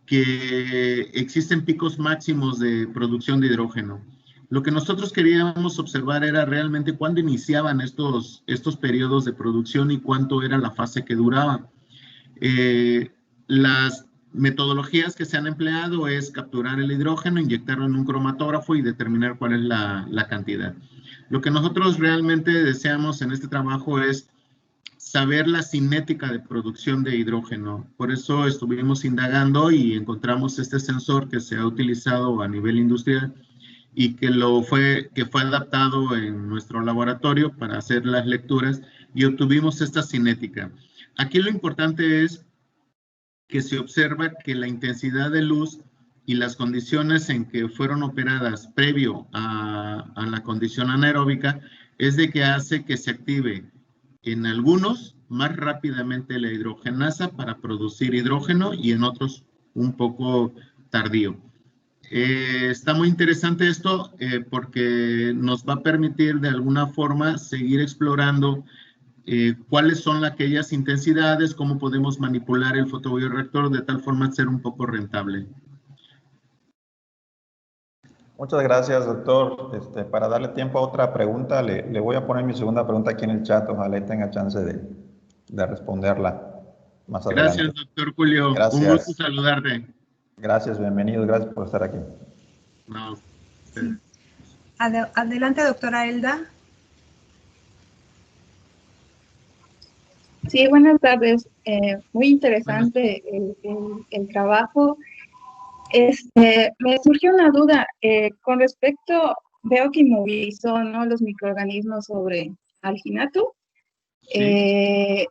que existen picos máximos de producción de hidrógeno. Lo que nosotros queríamos observar era realmente cuándo iniciaban estos periodos de producción y cuánto era la fase que duraba. Las metodologías que se han empleado es capturar el hidrógeno, inyectarlo en un cromatógrafo y determinar cuál es la cantidad. Lo que nosotros realmente deseamos en este trabajo es saber la cinética de producción de hidrógeno. Por eso estuvimos indagando y encontramos este sensor que se ha utilizado a nivel industrial y que fue adaptado en nuestro laboratorio para hacer las lecturas y obtuvimos esta cinética. Aquí lo importante es que se observa que la intensidad de luz y las condiciones en que fueron operadas previo a la condición anaeróbica es de que hace que se active en algunos más rápidamente la hidrogenasa para producir hidrógeno y en otros un poco tardío. Está muy interesante esto porque nos va a permitir de alguna forma seguir explorando cuáles son aquellas intensidades, cómo podemos manipular el fotobioreactor de tal forma de ser un poco rentable. Muchas gracias, doctor. Para darle tiempo a otra pregunta, le voy a poner mi segunda pregunta aquí en el chat. Ojalá tenga chance de responderla más adelante. Gracias, doctor Julio. Gracias. Un gusto saludarte. Gracias, bienvenido. Gracias por estar aquí. No, sí. Adelante, doctora Elda. Sí, buenas tardes. Muy interesante el trabajo. Me surgió una duda con respecto, veo que inmovilizó, ¿no?, los microorganismos sobre alginato. Sí.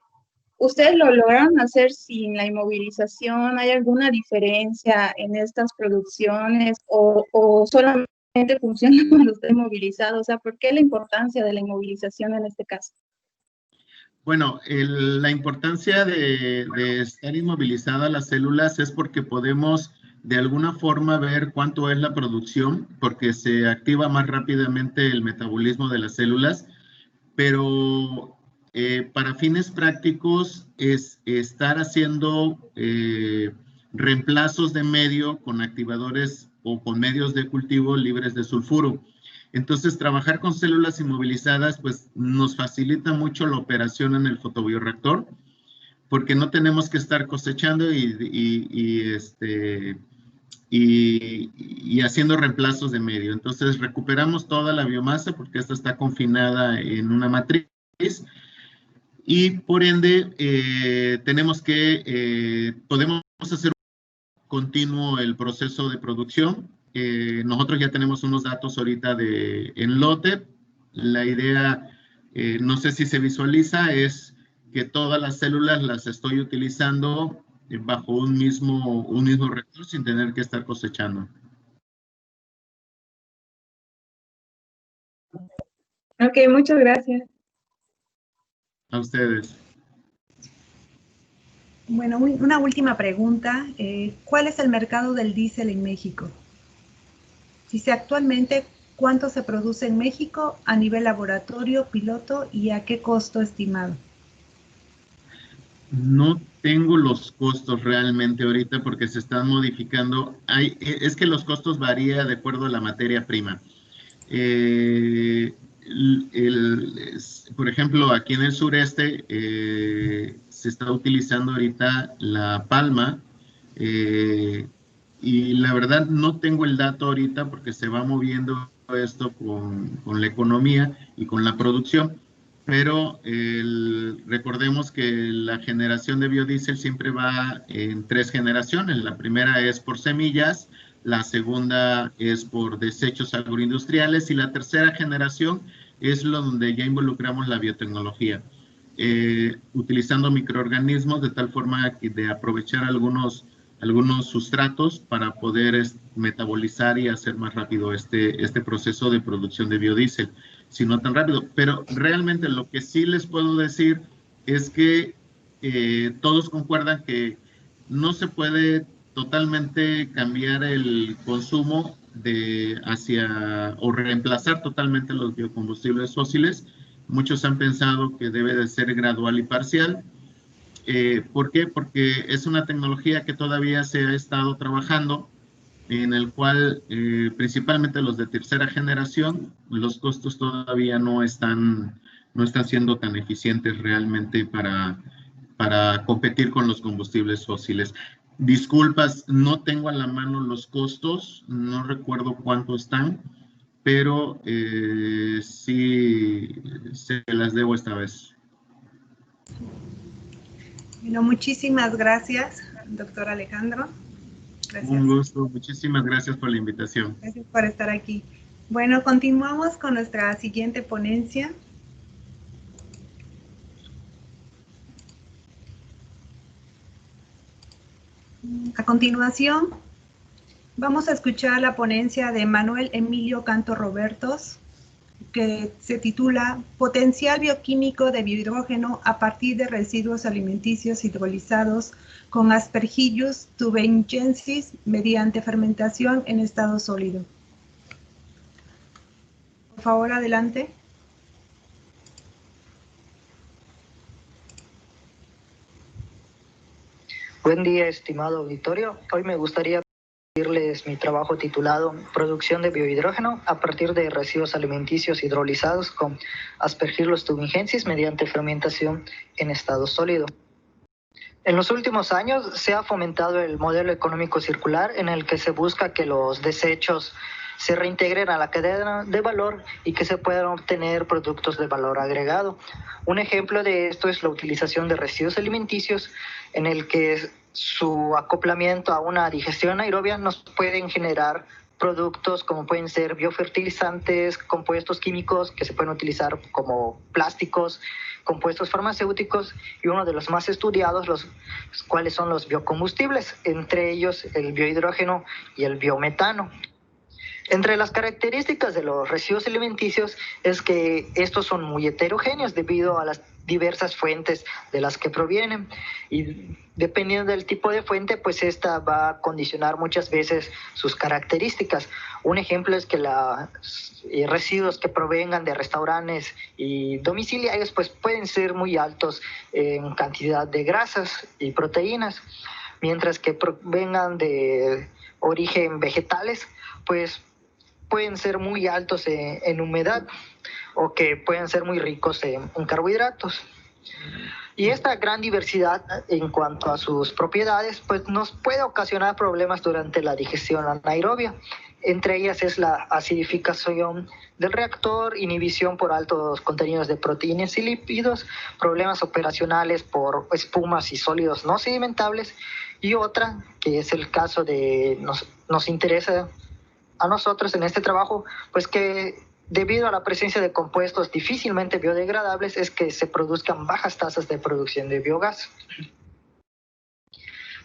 ¿Ustedes lo lograron hacer sin la inmovilización? ¿Hay alguna diferencia en estas producciones o solamente funciona cuando está inmovilizado? O sea, ¿por qué la importancia de la inmovilización en este caso? Bueno, la importancia de estar inmovilizadas las células es porque podemos de alguna forma ver cuánto es la producción, porque se activa más rápidamente el metabolismo de las células, pero para fines prácticos es estar haciendo reemplazos de medio con activadores o con medios de cultivo libres de sulfuro. Entonces, trabajar con células inmovilizadas pues nos facilita mucho la operación en el fotobioreactor, porque no tenemos que estar cosechando y haciendo reemplazos de medio. Entonces, recuperamos toda la biomasa porque esta está confinada en una matriz y por ende podemos hacer continuo el proceso de producción. Nosotros ya tenemos unos datos ahorita en lote. La idea, no sé si se visualiza, es que todas las células las estoy utilizando bajo un mismo reactor sin tener que estar cosechando. Ok, muchas gracias. A ustedes. Bueno, una última pregunta. ¿Cuál es el mercado del diésel en México? Dice actualmente, ¿cuánto se produce en México a nivel laboratorio, piloto y a qué costo estimado? No tengo los costos realmente ahorita porque se están modificando. Es que los costos varían de acuerdo a la materia prima. Por ejemplo, aquí en el sureste se está utilizando ahorita la palma y la verdad no tengo el dato ahorita porque se va moviendo esto con la economía y con la producción, pero recordemos que la generación de biodiesel siempre va en 3 generaciones. La primera es por semillas, la segunda es por desechos agroindustriales y la tercera generación es lo donde ya involucramos la biotecnología, utilizando microorganismos de tal forma que de aprovechar algunos sustratos para poder metabolizar y hacer más rápido este proceso de producción de biodiesel, si no tan rápido. Pero realmente lo que sí les puedo decir es que todos concuerdan que no se puede totalmente cambiar el consumo o reemplazar totalmente los biocombustibles fósiles. Muchos han pensado que debe de ser gradual y parcial. ¿Por qué? Porque es una tecnología que todavía se ha estado trabajando, en el cual principalmente los de tercera generación, los costos todavía no están siendo tan eficientes realmente para competir con los combustibles fósiles. Disculpas, no tengo a la mano los costos, no recuerdo cuánto están, pero sí se las debo esta vez. Bueno, muchísimas gracias, doctor Alejandro. Gracias. Un gusto, muchísimas gracias por la invitación. Gracias por estar aquí. Bueno, continuamos con nuestra siguiente ponencia. A continuación, vamos a escuchar la ponencia de Manuel Emilio Canto Robertos, que se titula Potencial bioquímico de biohidrógeno a partir de residuos alimenticios hidrolizados con Aspergillus tuberoensis mediante fermentación en estado sólido. Por favor, adelante. Buen día, estimado auditorio. Hoy me gustaría compartirles mi trabajo titulado Producción de biohidrógeno a partir de residuos alimenticios hidrolizados con Aspergillus tuberoensis mediante fermentación en estado sólido. En los últimos años se ha fomentado el modelo económico circular en el que se busca que los desechos se reintegren a la cadena de valor y que se puedan obtener productos de valor agregado. Un ejemplo de esto es la utilización de residuos alimenticios, en el que su acoplamiento a una digestión anaerobia nos pueden generar productos como pueden ser biofertilizantes, compuestos químicos que se pueden utilizar como plásticos, compuestos farmacéuticos y uno de los más estudiados, los cuales son los biocombustibles, entre ellos el biohidrógeno y el biometano. Entre las características de los residuos alimenticios es que estos son muy heterogéneos debido a las diversas fuentes de las que provienen, y dependiendo del tipo de fuente, pues esta va a condicionar muchas veces sus características. Un ejemplo es que los residuos que provengan de restaurantes y domiciliarios pues pueden ser muy altos en cantidad de grasas y proteínas, mientras que provengan de origen vegetales, pues pueden ser muy altos en humedad o que pueden ser muy ricos en carbohidratos. Y esta gran diversidad en cuanto a sus propiedades pues nos puede ocasionar problemas durante la digestión anaerobia. Entre ellas es la acidificación del reactor, inhibición por altos contenidos de proteínas y lípidos, problemas operacionales por espumas y sólidos no sedimentables, y otra, que es el caso de nos interesa a nosotros en este trabajo, pues que debido a la presencia de compuestos difícilmente biodegradables es que se produzcan bajas tasas de producción de biogás.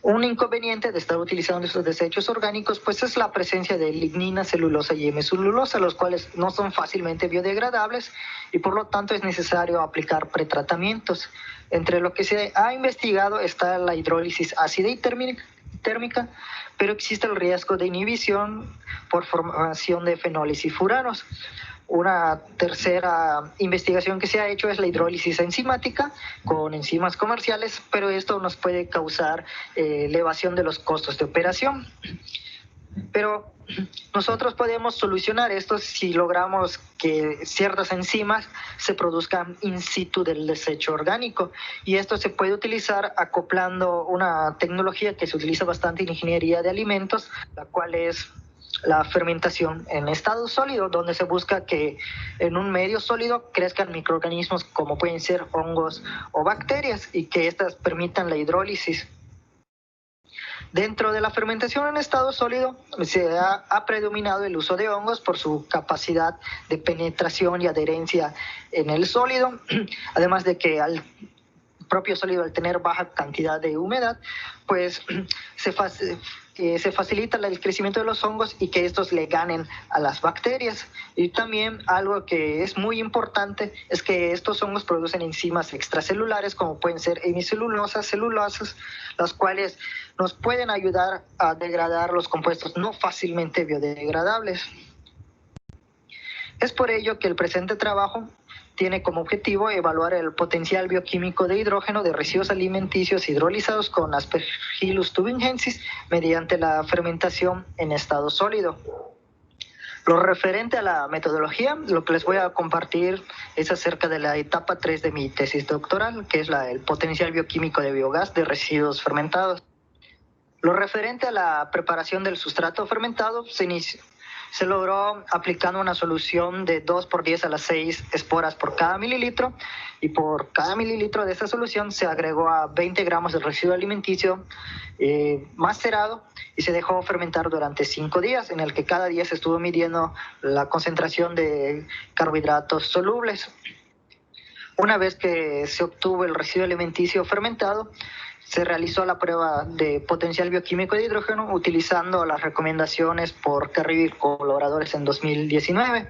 Un inconveniente de estar utilizando estos desechos orgánicos pues es la presencia de lignina, celulosa y hemicelulosa, los cuales no son fácilmente biodegradables y por lo tanto es necesario aplicar pretratamientos. Entre lo que se ha investigado está la hidrólisis ácida y térmica, pero existe el riesgo de inhibición por formación de fenoles y furanos. Una tercera investigación que se ha hecho es la hidrólisis enzimática con enzimas comerciales, pero esto nos puede causar elevación de los costos de operación. Pero nosotros podemos solucionar esto si logramos que ciertas enzimas se produzcan in situ del desecho orgánico, y esto se puede utilizar acoplando una tecnología que se utiliza bastante en ingeniería de alimentos, la cual es la fermentación en estado sólido, donde se busca que en un medio sólido crezcan microorganismos como pueden ser hongos o bacterias y que éstas permitan la hidrólisis. Dentro de la fermentación en estado sólido se ha predominado el uso de hongos por su capacidad de penetración y adherencia en el sólido, además de que al propio sólido, al tener baja cantidad de humedad, pues se facilita el crecimiento de los hongos y que estos le ganen a las bacterias. Y también algo que es muy importante es que estos hongos producen enzimas extracelulares como pueden ser hemicelulosas, celulosas, las cuales nos pueden ayudar a degradar los compuestos no fácilmente biodegradables. Es por ello que el presente trabajo tiene como objetivo evaluar el potencial bioquímico de hidrógeno de residuos alimenticios hidrolizados con Aspergillus thuringiensis mediante la fermentación en estado sólido. Lo referente a la metodología, lo que les voy a compartir es acerca de la etapa 3 de mi tesis doctoral, que es el potencial bioquímico de biogás de residuos fermentados. Lo referente a la preparación del sustrato fermentado se logró aplicando una solución de 2 por 10 a la 6 esporas por cada mililitro, y por cada mililitro de esta solución se agregó a 20 gramos de residuo alimenticio macerado y se dejó fermentar durante 5 días, en el que cada día se estuvo midiendo la concentración de carbohidratos solubles. Una vez que se obtuvo el residuo alimenticio fermentado, se realizó la prueba de potencial bioquímico de hidrógeno utilizando las recomendaciones por Carrillo y colaboradores en 2019.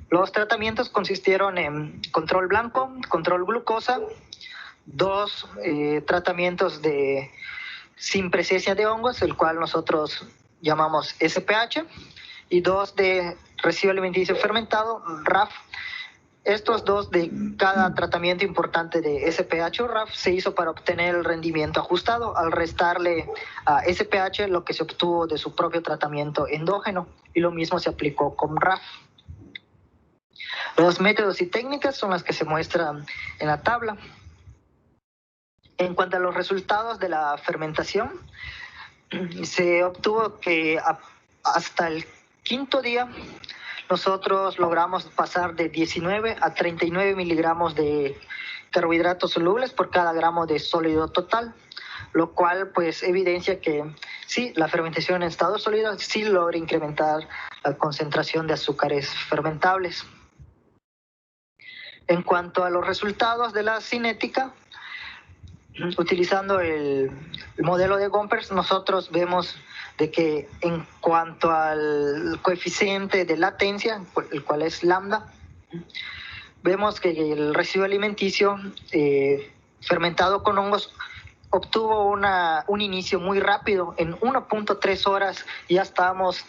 Los tratamientos consistieron en control blanco, control glucosa, 2 tratamientos sin presencia de hongos, el cual nosotros llamamos SPH, y 2 de residuo alimenticio fermentado, RAF. Estos 2 de cada tratamiento importante de SPH o RAF se hizo para obtener el rendimiento ajustado, al restarle a SPH lo que se obtuvo de su propio tratamiento endógeno, y lo mismo se aplicó con RAF. Los métodos y técnicas son las que se muestran en la tabla. En cuanto a los resultados de la fermentación, se obtuvo que hasta el quinto día, nosotros logramos pasar de 19 a 39 miligramos de carbohidratos solubles por cada gramo de sólido total, lo cual pues evidencia que sí, la fermentación en estado sólido sí logra incrementar la concentración de azúcares fermentables. En cuanto a los resultados de la cinética, utilizando el modelo de Gompers, nosotros vemos de que en cuanto al coeficiente de latencia, el cual es lambda, vemos que el residuo alimenticio fermentado con hongos obtuvo un inicio muy rápido. En 1.3 horas ya estábamos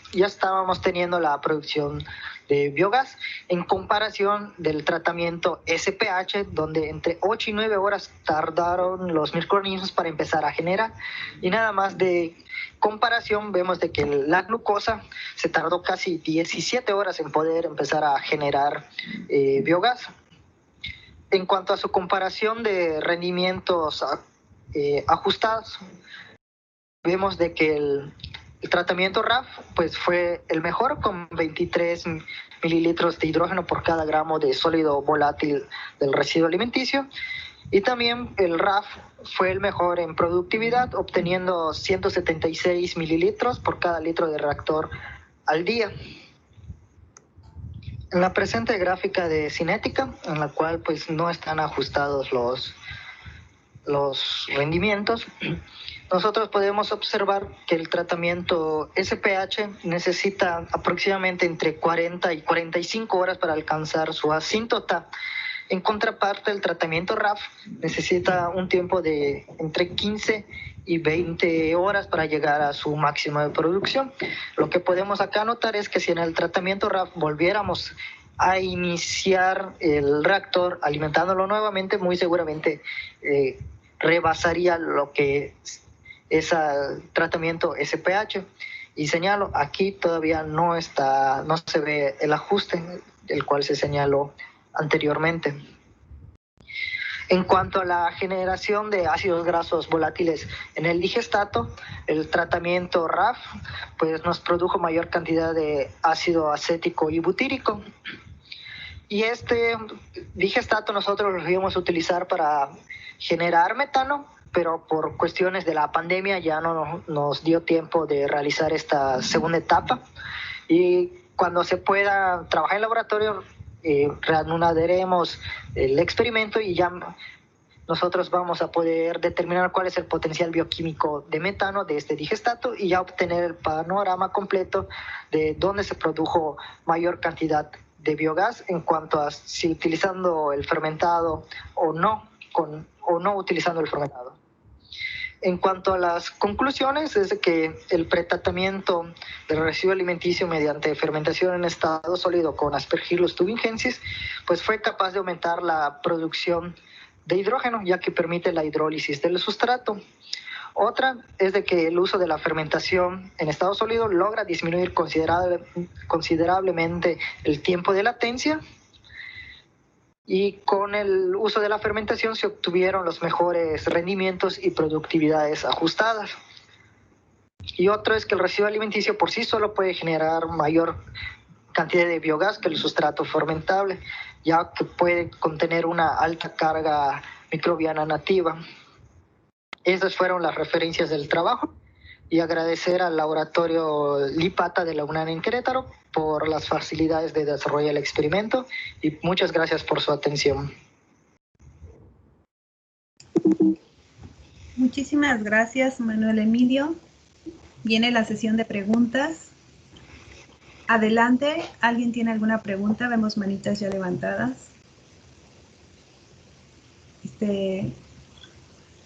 teniendo la producción de biogás, en comparación del tratamiento SPH, donde entre 8 y 9 horas tardaron los microorganismos para empezar a generar. Y nada más de comparación, vemos de que la glucosa se tardó casi 17 horas en poder empezar a generar biogás. En cuanto a su comparación de rendimientos ajustados, vemos de que el tratamiento RAF pues fue el mejor, con 23 mililitros de hidrógeno por cada gramo de sólido volátil del residuo alimenticio, y también el RAF fue el mejor en productividad, obteniendo 176 mililitros por cada litro de reactor al día. En la presente gráfica de cinética, en la cual pues no están ajustados los rendimientos, nosotros podemos observar que el tratamiento SPH necesita aproximadamente entre 40 y 45 horas para alcanzar su asíntota. En contraparte, el tratamiento RAF necesita un tiempo de entre 15 y 20 horas para llegar a su máximo de producción. Lo que podemos acá notar es que si en el tratamiento RAF volviéramos a iniciar el reactor alimentándolo nuevamente, muy seguramente rebasaría lo que es el tratamiento SPH. Y señalo, aquí todavía no se ve el ajuste, el cual se señaló anteriormente. En cuanto a la generación de ácidos grasos volátiles en el digestato, el tratamiento RAF pues nos produjo mayor cantidad de ácido acético y butírico. Y este digestato nosotros lo íbamos a utilizar para generar metano, pero por cuestiones de la pandemia ya no nos dio tiempo de realizar esta segunda etapa. Y cuando se pueda trabajar en laboratorio, reanudaremos el experimento y ya nosotros vamos a poder determinar cuál es el potencial bioquímico de metano de este digestato y ya obtener el panorama completo de dónde se produjo mayor cantidad de biogás en cuanto a si utilizando el fermentado o no utilizando el fermentado. En cuanto a las conclusiones, es de que el pretratamiento del residuo alimenticio mediante fermentación en estado sólido con Aspergillus thuringiensis pues fue capaz de aumentar la producción de hidrógeno, ya que permite la hidrólisis del sustrato. Otra es de que el uso de la fermentación en estado sólido logra disminuir considerablemente el tiempo de latencia, y con el uso de la fermentación se obtuvieron los mejores rendimientos y productividades ajustadas. Y otro es que el residuo alimenticio por sí solo puede generar mayor cantidad de biogás que el sustrato fermentable, ya que puede contener una alta carga microbiana nativa. Esas fueron las referencias del trabajo, y agradecer al laboratorio Lipata de la UNAM en Querétaro por las facilidades de desarrollo del experimento, y muchas gracias por su atención. Muchísimas gracias, Manuel Emilio. Viene la sesión de preguntas. Adelante, ¿alguien tiene alguna pregunta? Vemos manitas ya levantadas.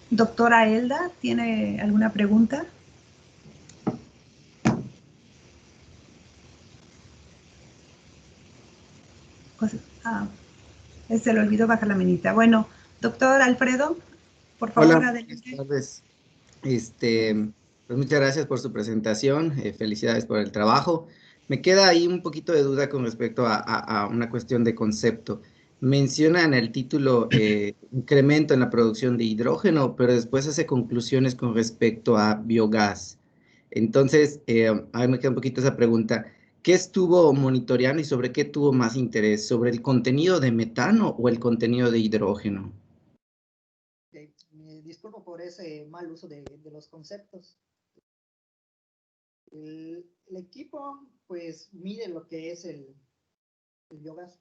Doctora Elda, ¿tiene alguna pregunta? Se le olvidó bajar la manita. Bueno, doctor Alfredo, por favor, hola, adelante. buenas tardes. Pues muchas gracias por su presentación, felicidades por el trabajo. Me queda ahí un poquito de duda con respecto a una cuestión de concepto. Menciona en el título incremento en la producción de hidrógeno, pero después hace conclusiones con respecto a biogás. Entonces, a mí me queda un poquito esa pregunta. ¿qué estuvo monitoreando y sobre qué tuvo más interés? ¿Sobre el contenido de metano o el contenido de hidrógeno? Me disculpo por ese mal uso de los conceptos. El equipo, pues, mide lo que es el biogás,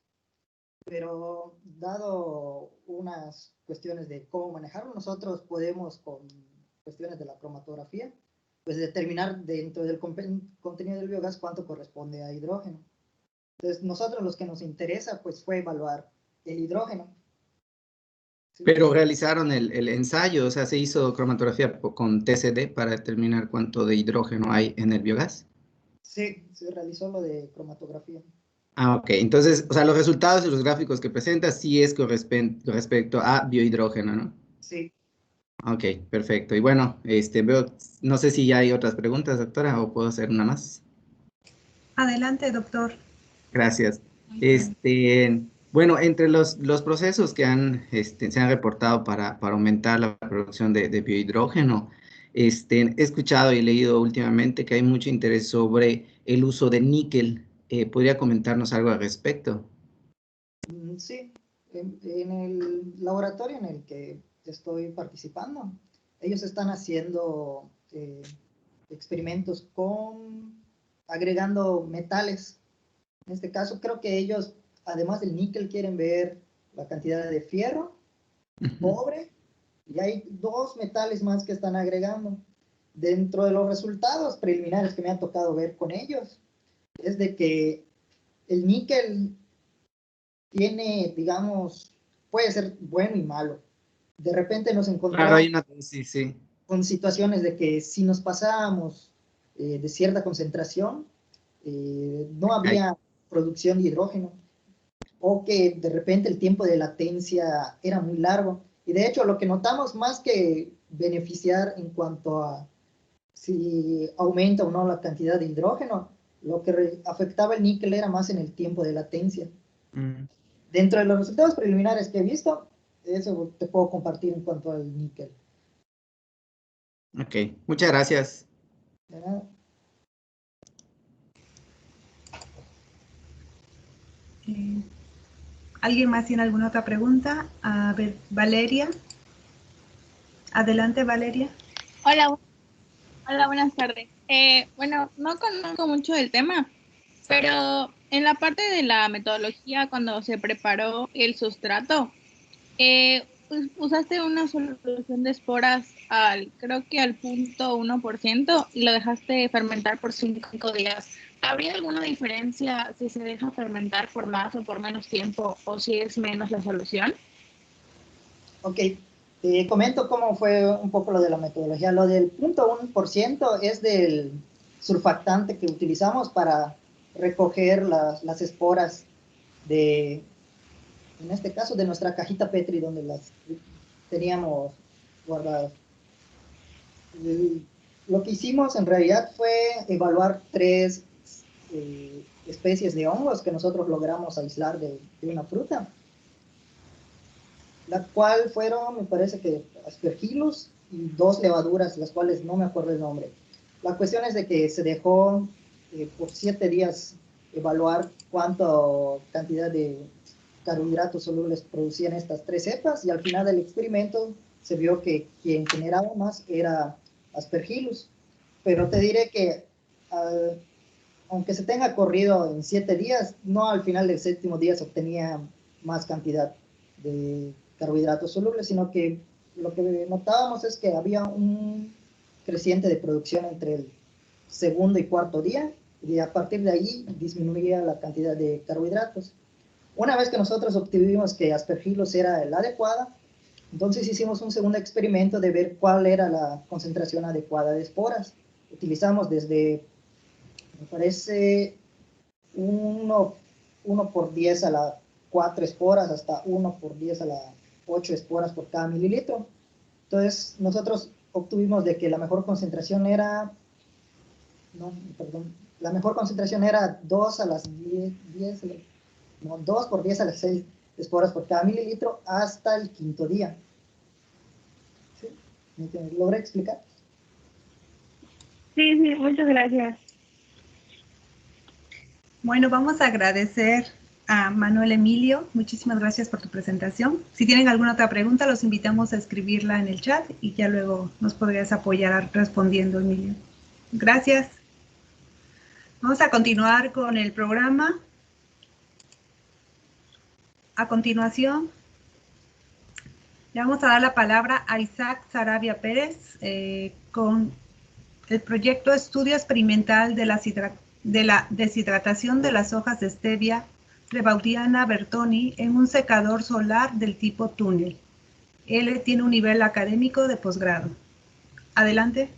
pero dado unas cuestiones de cómo manejarlo, nosotros podemos, con cuestiones de la cromatografía, pues determinar dentro del contenido del biogás cuánto corresponde a hidrógeno. Entonces, nosotros los que nos interesa, pues, fue evaluar el hidrógeno. ¿Sí? Pero realizaron el ensayo, o sea, se hizo cromatografía con TCD para determinar cuánto de hidrógeno hay en el biogás. Sí, se realizó lo de cromatografía. Ah, ok. Entonces, o sea, los resultados y los gráficos que presenta sí es con respecto a biohidrógeno, ¿no? Sí. Ok, perfecto. Y bueno, veo, no sé si ya hay otras preguntas, doctora, o puedo hacer una más. Adelante, doctor. Gracias. Bueno, entre los procesos que se han reportado para aumentar la producción de biohidrógeno, he escuchado y leído últimamente que hay mucho interés sobre el uso de níquel. ¿Podría comentarnos algo al respecto? Sí, en el laboratorio en el que estoy participando, ellos están haciendo experimentos agregando metales. En este caso, creo que ellos, además del níquel, quieren ver la cantidad de fierro, cobre, y hay 2 metales más que están agregando. Dentro de los resultados preliminares que me ha tocado ver con ellos, es de que el níquel tiene, digamos, puede ser bueno y malo. De repente nos Claro, encontramos hay una, sí. con situaciones de que si nos pasábamos de cierta concentración, no había producción de hidrógeno, o que de repente el tiempo de latencia era muy largo. Y de hecho, lo que notamos más que beneficiar en cuanto a si aumenta o no la cantidad de hidrógeno, lo que afectaba el níquel era más en el tiempo de latencia. Mm, Dentro de los resultados preliminares que he visto, eso te puedo compartir en cuanto al níquel. ok, muchas gracias. ¿Verdad? ¿Alguien más tiene alguna otra pregunta? A ver, Valeria. Adelante, Valeria. Hola, buenas tardes. Bueno, no conozco mucho del tema, pero en la parte de la metodología, cuando se preparó el sustrato, usaste una solución de esporas creo que al 0.1% y lo dejaste fermentar por 5 días. ¿Habría alguna diferencia si se deja fermentar por más o por menos tiempo o si es menos la solución? Ok, te comento cómo fue un poco lo de la metodología. Lo del 0.1% es del surfactante que utilizamos para recoger las esporas en este caso, de nuestra cajita Petri donde las teníamos guardadas. Lo que hicimos en realidad fue evaluar 3 especies de hongos que nosotros logramos aislar de una fruta, la cual fueron, me parece que Aspergillus y 2 levaduras, las cuales no me acuerdo el nombre. La cuestión es de que se dejó por 7 días evaluar cuánta cantidad de carbohidratos solubles producían estas 3 cepas, y al final del experimento se vio que quien generaba más era Aspergillus. Pero te diré que aunque se tenga corrido en 7 días, no al final del 7º día se obtenía más cantidad de carbohidratos solubles, sino que lo que notábamos es que había un creciente de producción entre el 2º y 4º día, y a partir de ahí disminuía la cantidad de carbohidratos. Una vez que nosotros obtuvimos que Aspergillus era la adecuada, entonces hicimos un segundo experimento de ver cuál era la concentración adecuada de esporas. Utilizamos desde, me parece, 1 por 10 a la 4 esporas hasta 1 por 10 a la 8 esporas por cada mililitro. Entonces nosotros obtuvimos de que la mejor concentración era, la mejor concentración era 2 a las 2 por 10 a las 6 esporas por cada mililitro hasta el 5º día. ¿Sí? ¿Me logré explicar? Sí, muchas gracias. Bueno, vamos a agradecer a Manuel Emilio. Muchísimas gracias por tu presentación. Si tienen alguna otra pregunta, los invitamos a escribirla en el chat y ya luego nos podrías apoyar respondiendo, Emilio. Gracias. Vamos a continuar con el programa. A continuación, le vamos a dar la palabra a Isaac Sarabia Pérez con el proyecto Estudio Experimental de la deshidratación de las hojas de stevia Rebaudiana Bertoni en un secador solar del tipo túnel. Él tiene un nivel académico de posgrado. Adelante.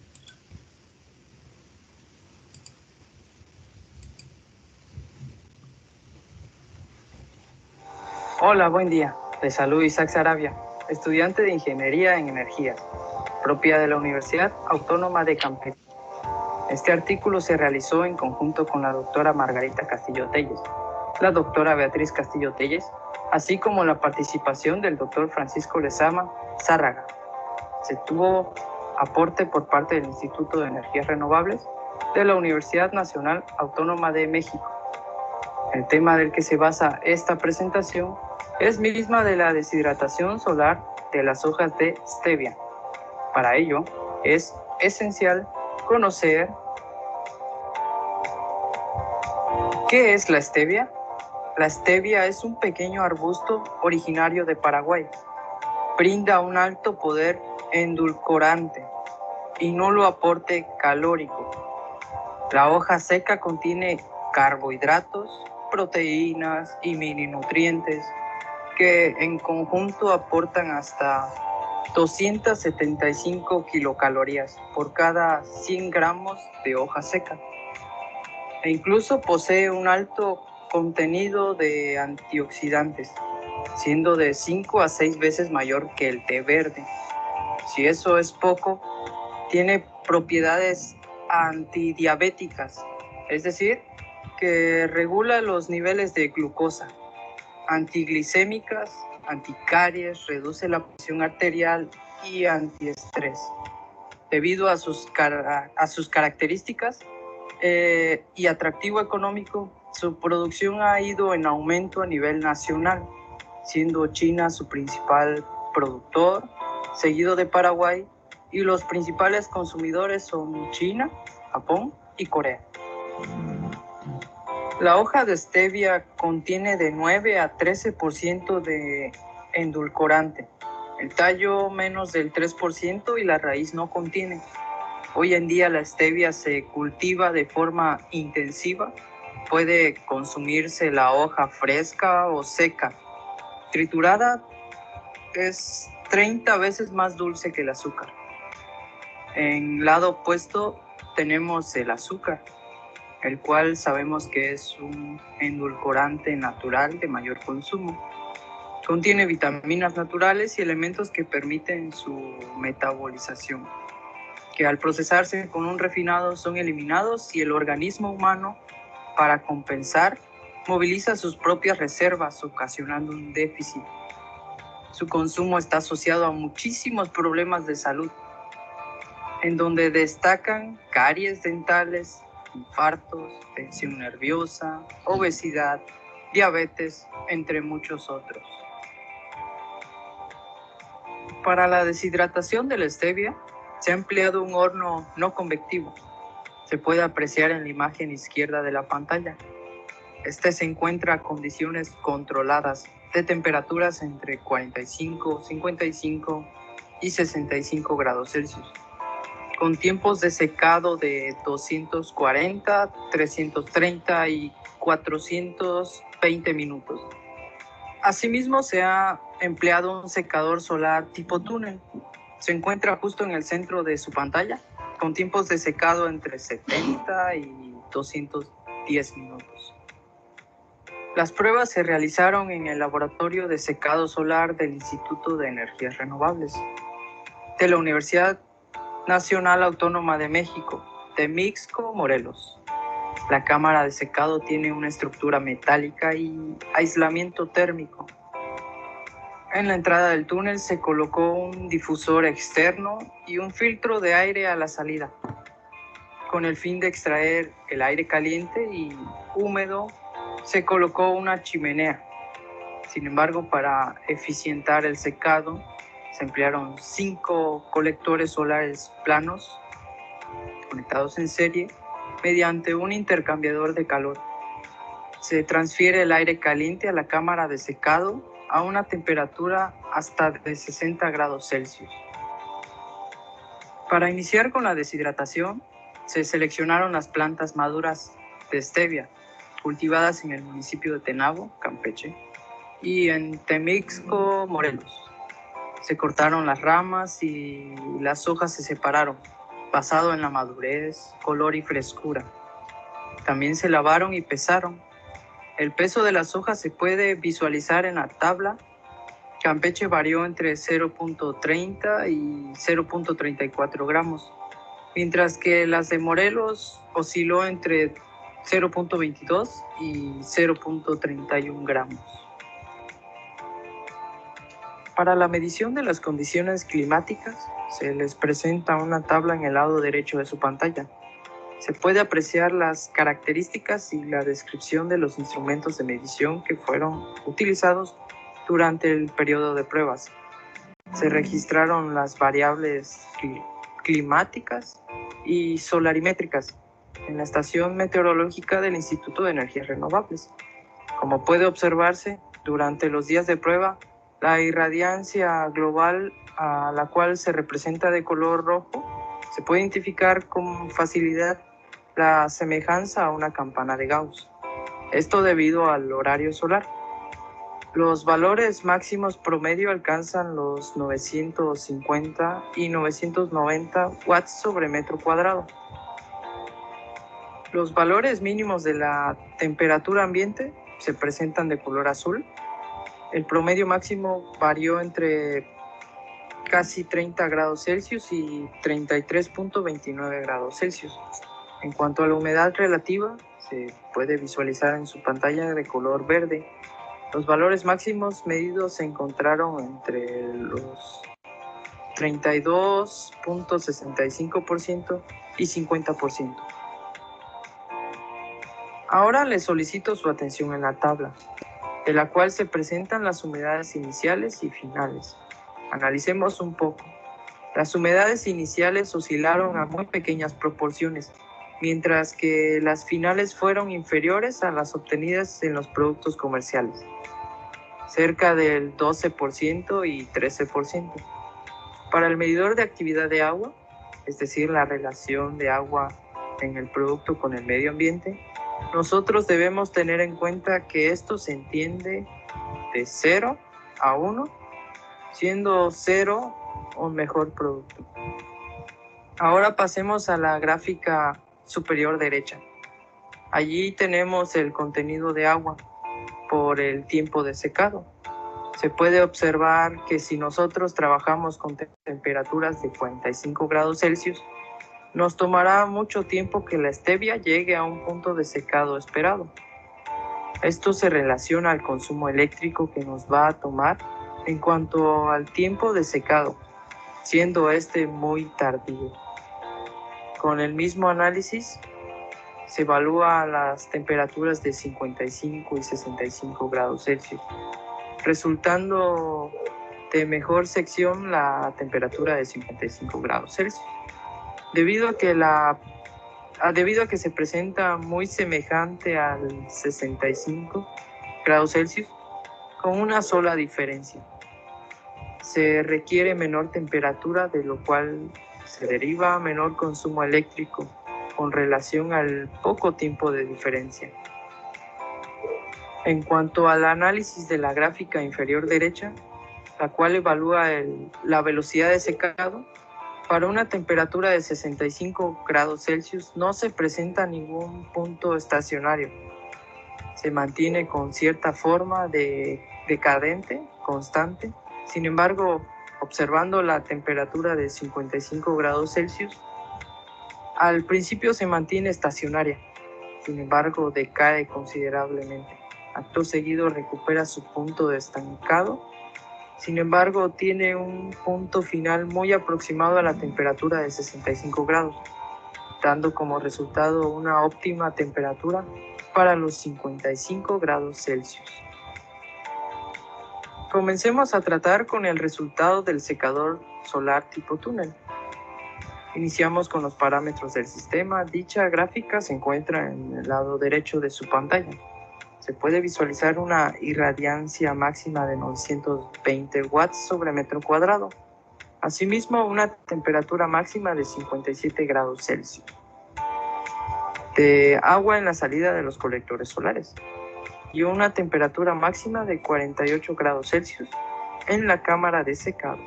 Hola, buen día. Les saludo Isaac Sarabia, estudiante de Ingeniería en Energías, propia de la Universidad Autónoma de Campeche. Este artículo se realizó en conjunto con la doctora Margarita Castillo Telles, la doctora Beatriz Castillo Telles, así como la participación del doctor Francisco Lezama Zárraga. Se tuvo aporte por parte del Instituto de Energías Renovables de la Universidad Nacional Autónoma de México. El tema del que se basa esta presentación es misma de la deshidratación solar de las hojas de stevia. Para ello, es esencial conocer ¿qué es la stevia? La stevia es un pequeño arbusto originario de Paraguay. Brinda un alto poder endulcorante y nulo aporte calórico. La hoja seca contiene carbohidratos, proteínas y mininutrientes que en conjunto aportan hasta 275 kilocalorías por cada 100 gramos de hoja seca. E incluso posee un alto contenido de antioxidantes, siendo de 5 a 6 veces mayor que el té verde. Si eso es poco, tiene propiedades antidiabéticas, es decir, que regula los niveles de glucosa, antiglicémicas, anticaries, reduce la presión arterial y antiestrés. Debido a sus características y atractivo económico, su producción ha ido en aumento a nivel nacional, siendo China su principal productor, seguido de Paraguay, y los principales consumidores son China, Japón y Corea. La hoja de stevia contiene de 9 a 13% de endulcorante, el tallo menos del 3% y la raíz no contiene. Hoy en día la stevia se cultiva de forma intensiva. Puede consumirse la hoja fresca o seca. Triturada es 30 veces más dulce que el azúcar. En lado opuesto tenemos el azúcar, el cual sabemos que es un endulcorante natural de mayor consumo. Contiene vitaminas naturales y elementos que permiten su metabolización, que al procesarse con un refinado son eliminados y el organismo humano, para compensar, moviliza sus propias reservas, ocasionando un déficit. Su consumo está asociado a muchísimos problemas de salud, en donde destacan caries dentales, infartos, tensión nerviosa, obesidad, diabetes, entre muchos otros. Para la deshidratación de la stevia, se ha empleado un horno no convectivo. Se puede apreciar en la imagen izquierda de la pantalla. Este se encuentra a condiciones controladas de temperaturas entre 45, 55 y 65 grados Celsius, con tiempos de secado de 240, 330 y 420 minutos. Asimismo, se ha empleado un secador solar tipo túnel. Se encuentra justo en el centro de su pantalla, con tiempos de secado entre 70 y 210 minutos. Las pruebas se realizaron en el Laboratorio de Secado Solar del Instituto de Energías Renovables, de la Universidad Nacional Autónoma de México, de Mixco, Morelos. La cámara de secado tiene una estructura metálica y aislamiento térmico. En la entrada del túnel se colocó un difusor externo y un filtro de aire a la salida, con el fin de extraer el aire caliente y húmedo, se colocó una chimenea. Sin embargo, para eficientar el secado, se emplearon 5 colectores solares planos conectados en serie mediante un intercambiador de calor. Se transfiere el aire caliente a la cámara de secado a una temperatura hasta de 60 grados Celsius. Para iniciar con la deshidratación, se seleccionaron las plantas maduras de stevia, cultivadas en el municipio de Tenabo, Campeche, y en Temixco, Morelos. Se cortaron las ramas y las hojas se separaron, basado en la madurez, color y frescura. También se lavaron y pesaron. El peso de las hojas se puede visualizar en la tabla. Campeche varió entre 0.30 y 0.34 gramos, mientras que las de Morelos osciló entre 0.22 y 0.31 gramos. Para la medición de las condiciones climáticas, se les presenta una tabla en el lado derecho de su pantalla. Se puede apreciar las características y la descripción de los instrumentos de medición que fueron utilizados durante el periodo de pruebas. Se registraron las variables climáticas y solarimétricas en la estación meteorológica del Instituto de Energías Renovables. Como puede observarse, durante los días de prueba, la irradiancia global, a la cual se representa de color rojo, se puede identificar con facilidad la semejanza a una campana de Gauss. Esto debido al horario solar. Los valores máximos promedio alcanzan los 950 y 990 watts sobre metro cuadrado. Los valores mínimos de la temperatura ambiente se presentan de color azul. El promedio máximo varió entre casi 30 grados Celsius y 33.29 grados Celsius. En cuanto a la humedad relativa, se puede visualizar en su pantalla de color verde. Los valores máximos medidos se encontraron entre los 32.65% y 50%. Ahora les solicito su atención en la tabla, de la cual se presentan las humedades iniciales y finales. Analicemos un poco. Las humedades iniciales oscilaron a muy pequeñas proporciones, mientras que las finales fueron inferiores a las obtenidas en los productos comerciales, cerca del 12% y 13%. Para el medidor de actividad de agua, es decir, la relación de agua en el producto con el medio ambiente, nosotros debemos tener en cuenta que esto se entiende de 0 a 1, siendo 0 un mejor producto. Ahora pasemos a la gráfica superior derecha. Allí tenemos el contenido de agua por el tiempo de secado. Se puede observar que si nosotros trabajamos con temperaturas de 45 grados Celsius, nos tomará mucho tiempo que la stevia llegue a un punto de secado esperado. Esto se relaciona al consumo eléctrico que nos va a tomar en cuanto al tiempo de secado, siendo este muy tardío. Con el mismo análisis, se evalúa las temperaturas de 55 y 65 grados Celsius, resultando de mejor sección la temperatura de 55 grados Celsius. Debido a que se presenta muy semejante al 65 grados Celsius, con una sola diferencia. Se requiere menor temperatura, de lo cual se deriva menor consumo eléctrico con relación al poco tiempo de diferencia. En cuanto al análisis de la gráfica inferior derecha, la cual evalúa la velocidad de secado, para una temperatura de 65 grados Celsius no se presenta ningún punto estacionario. Se mantiene con cierta forma decadente, constante. Sin embargo, observando la temperatura de 55 grados Celsius, al principio se mantiene estacionaria. Sin embargo, decae considerablemente. Acto seguido recupera su punto de estancado. Sin embargo, tiene un punto final muy aproximado a la temperatura de 65 grados, dando como resultado una óptima temperatura para los 55 grados Celsius. Comencemos a tratar con el resultado del secador solar tipo túnel. Iniciamos con los parámetros del sistema. Dicha gráfica se encuentra en el lado derecho de su pantalla. Se puede visualizar una irradiancia máxima de 920 watts sobre metro cuadrado. Asimismo, una temperatura máxima de 57 grados Celsius de agua en la salida de los colectores solares y una temperatura máxima de 48 grados Celsius en la cámara de secado.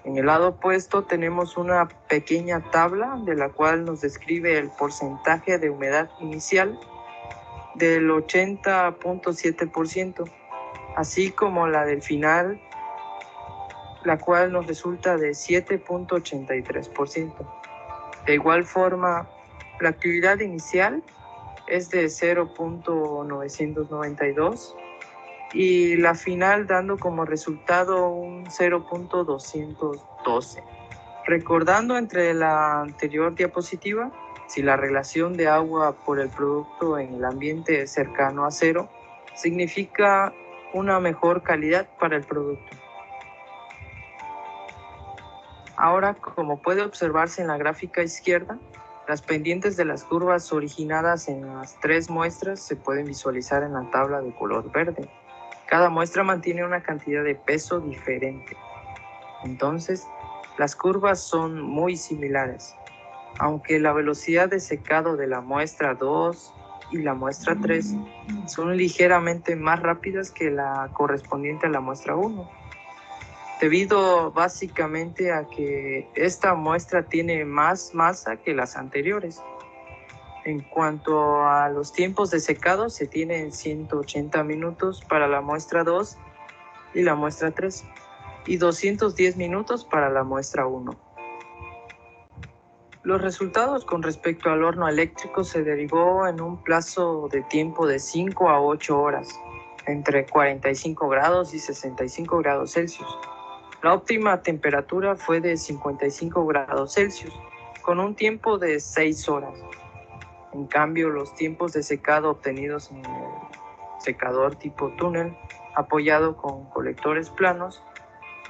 En el lado opuesto tenemos una pequeña tabla de la cual nos describe el porcentaje de humedad inicial del 80.7%, así como la del final, la cual nos resulta de 7.83%. De igual forma, la actividad inicial es de 0.992 y la final dando como resultado un 0.212. Recordando entre la anterior diapositiva, si la relación de agua por el producto en el ambiente es cercano a cero, significa una mejor calidad para el producto. Ahora, como puede observarse en la gráfica izquierda, las pendientes de las curvas originadas en las tres muestras se pueden visualizar en la tabla de color verde. Cada muestra mantiene una cantidad de peso diferente. Entonces, las curvas son muy similares, aunque la velocidad de secado de la muestra 2 y la muestra 3 son ligeramente más rápidas que la correspondiente a la muestra 1, debido básicamente a que esta muestra tiene más masa que las anteriores. En cuanto a los tiempos de secado, se tienen 180 minutos para la muestra 2 y la muestra 3 y 210 minutos para la muestra 1. Los resultados con respecto al horno eléctrico se derivó en un plazo de tiempo de 5 a 8 horas, entre 45 grados y 65 grados Celsius. La óptima temperatura fue de 55 grados Celsius, con un tiempo de 6 horas. En cambio, los tiempos de secado obtenidos en el secador tipo túnel, apoyado con colectores planos,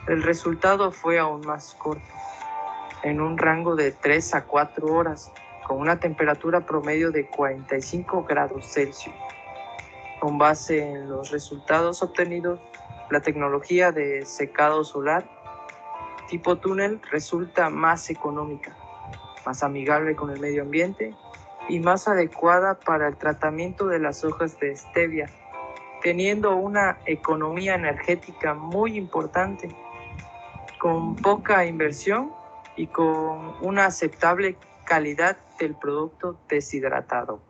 el resultado fue aún más corto, en un rango de 3 a 4 horas, con una temperatura promedio de 45 grados Celsius. Con base en los resultados obtenidos, la tecnología de secado solar tipo túnel resulta más económica, más amigable con el medio ambiente y más adecuada para el tratamiento de las hojas de stevia, teniendo una economía energética muy importante, con poca inversión y con una aceptable calidad del producto deshidratado.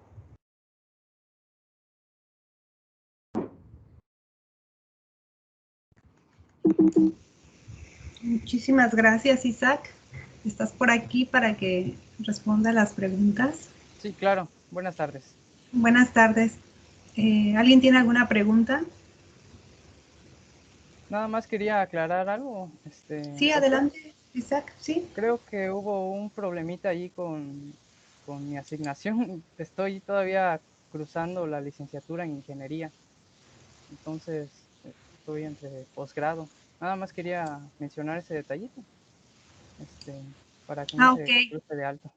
Muchísimas gracias, Isaac. ¿Estás por aquí para que responda las preguntas? Sí, claro. Buenas tardes. Buenas tardes. ¿Alguien tiene alguna pregunta? Nada más quería aclarar algo. Sí, adelante, Isaac. Sí. Creo que hubo un problemita ahí con mi asignación. Estoy todavía cruzando la licenciatura en ingeniería. Entonces, estoy entre posgrado. Nada más quería mencionar ese detallito. Para que no se cruce de alto.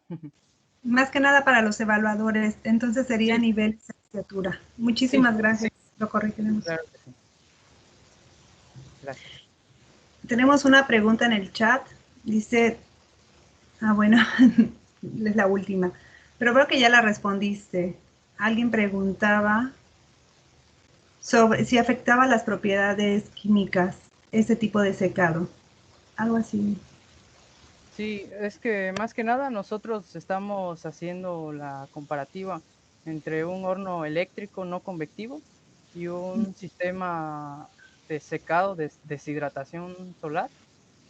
Más que nada para los evaluadores. Entonces sería Sí. nivel licenciatura. Muchísimas gracias. Sí. Lo corregiremos. Claro que sí. Gracias. Tenemos una pregunta en el chat. Dice, bueno, es la última. Pero creo que ya la respondiste. Alguien preguntaba sobre si afectaba las propiedades químicas ese tipo de secado. Algo así. Sí, es que más que nada nosotros estamos haciendo la comparativa entre un horno eléctrico no convectivo y un sistema de secado, de deshidratación solar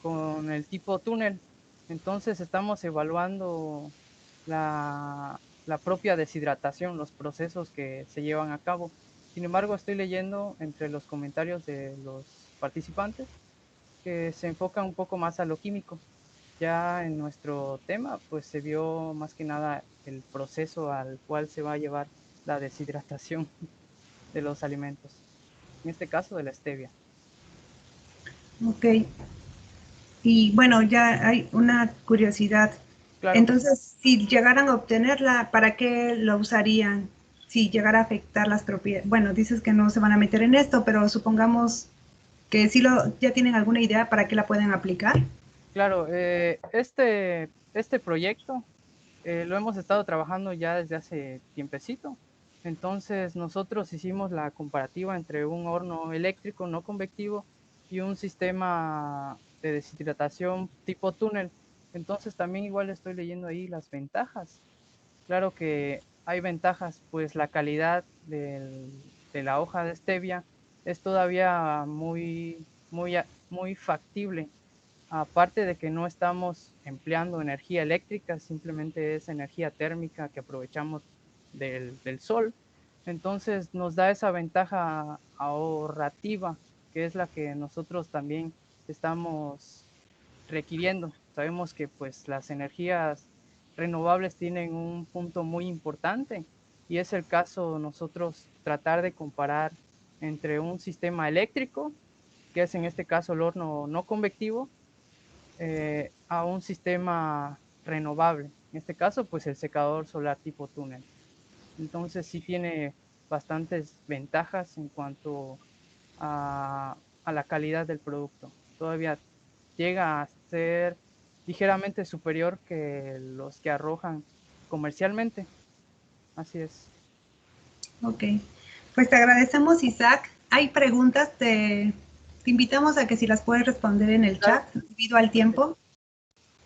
con el tipo túnel. Entonces estamos evaluando la propia deshidratación, los procesos que se llevan a cabo. Sin embargo, estoy leyendo entre los comentarios de los participantes que se enfoca un poco más a lo químico. Ya en nuestro tema, pues se vio más que nada el proceso al cual se va a llevar la deshidratación de los alimentos, en este caso de la stevia. Ok. Y bueno, ya hay una curiosidad. Claro. Entonces, si llegaran a obtenerla, ¿para qué lo usarían? Si llegara a afectar las propiedades. Bueno, dices que no se van a meter en esto, pero supongamos que sí ya tienen alguna idea para qué la pueden aplicar. Claro, este proyecto lo hemos estado trabajando ya desde hace tiempecito. Entonces nosotros hicimos la comparativa entre un horno eléctrico no convectivo y un sistema de deshidratación tipo túnel. Entonces también igual estoy leyendo ahí las ventajas. Claro que hay ventajas, pues la calidad de la hoja de stevia es todavía muy factible. Aparte de que no estamos empleando energía eléctrica, simplemente es energía térmica que aprovechamos del sol. Entonces nos da esa ventaja ahorrativa, que es la que nosotros también estamos requiriendo. Sabemos que pues las energías renovables tienen un punto muy importante y es el caso nosotros tratar de comparar entre un sistema eléctrico, que es en este caso el horno no convectivo, a un sistema renovable, en este caso pues el secador solar tipo túnel. Entonces sí tiene bastantes ventajas en cuanto a la calidad del producto. Todavía llega a ser ligeramente superior que los que arrojan comercialmente. Así es. Ok, pues te agradecemos, Isaac. Hay preguntas, te invitamos a que si las puedes responder en el chat, debido al tiempo.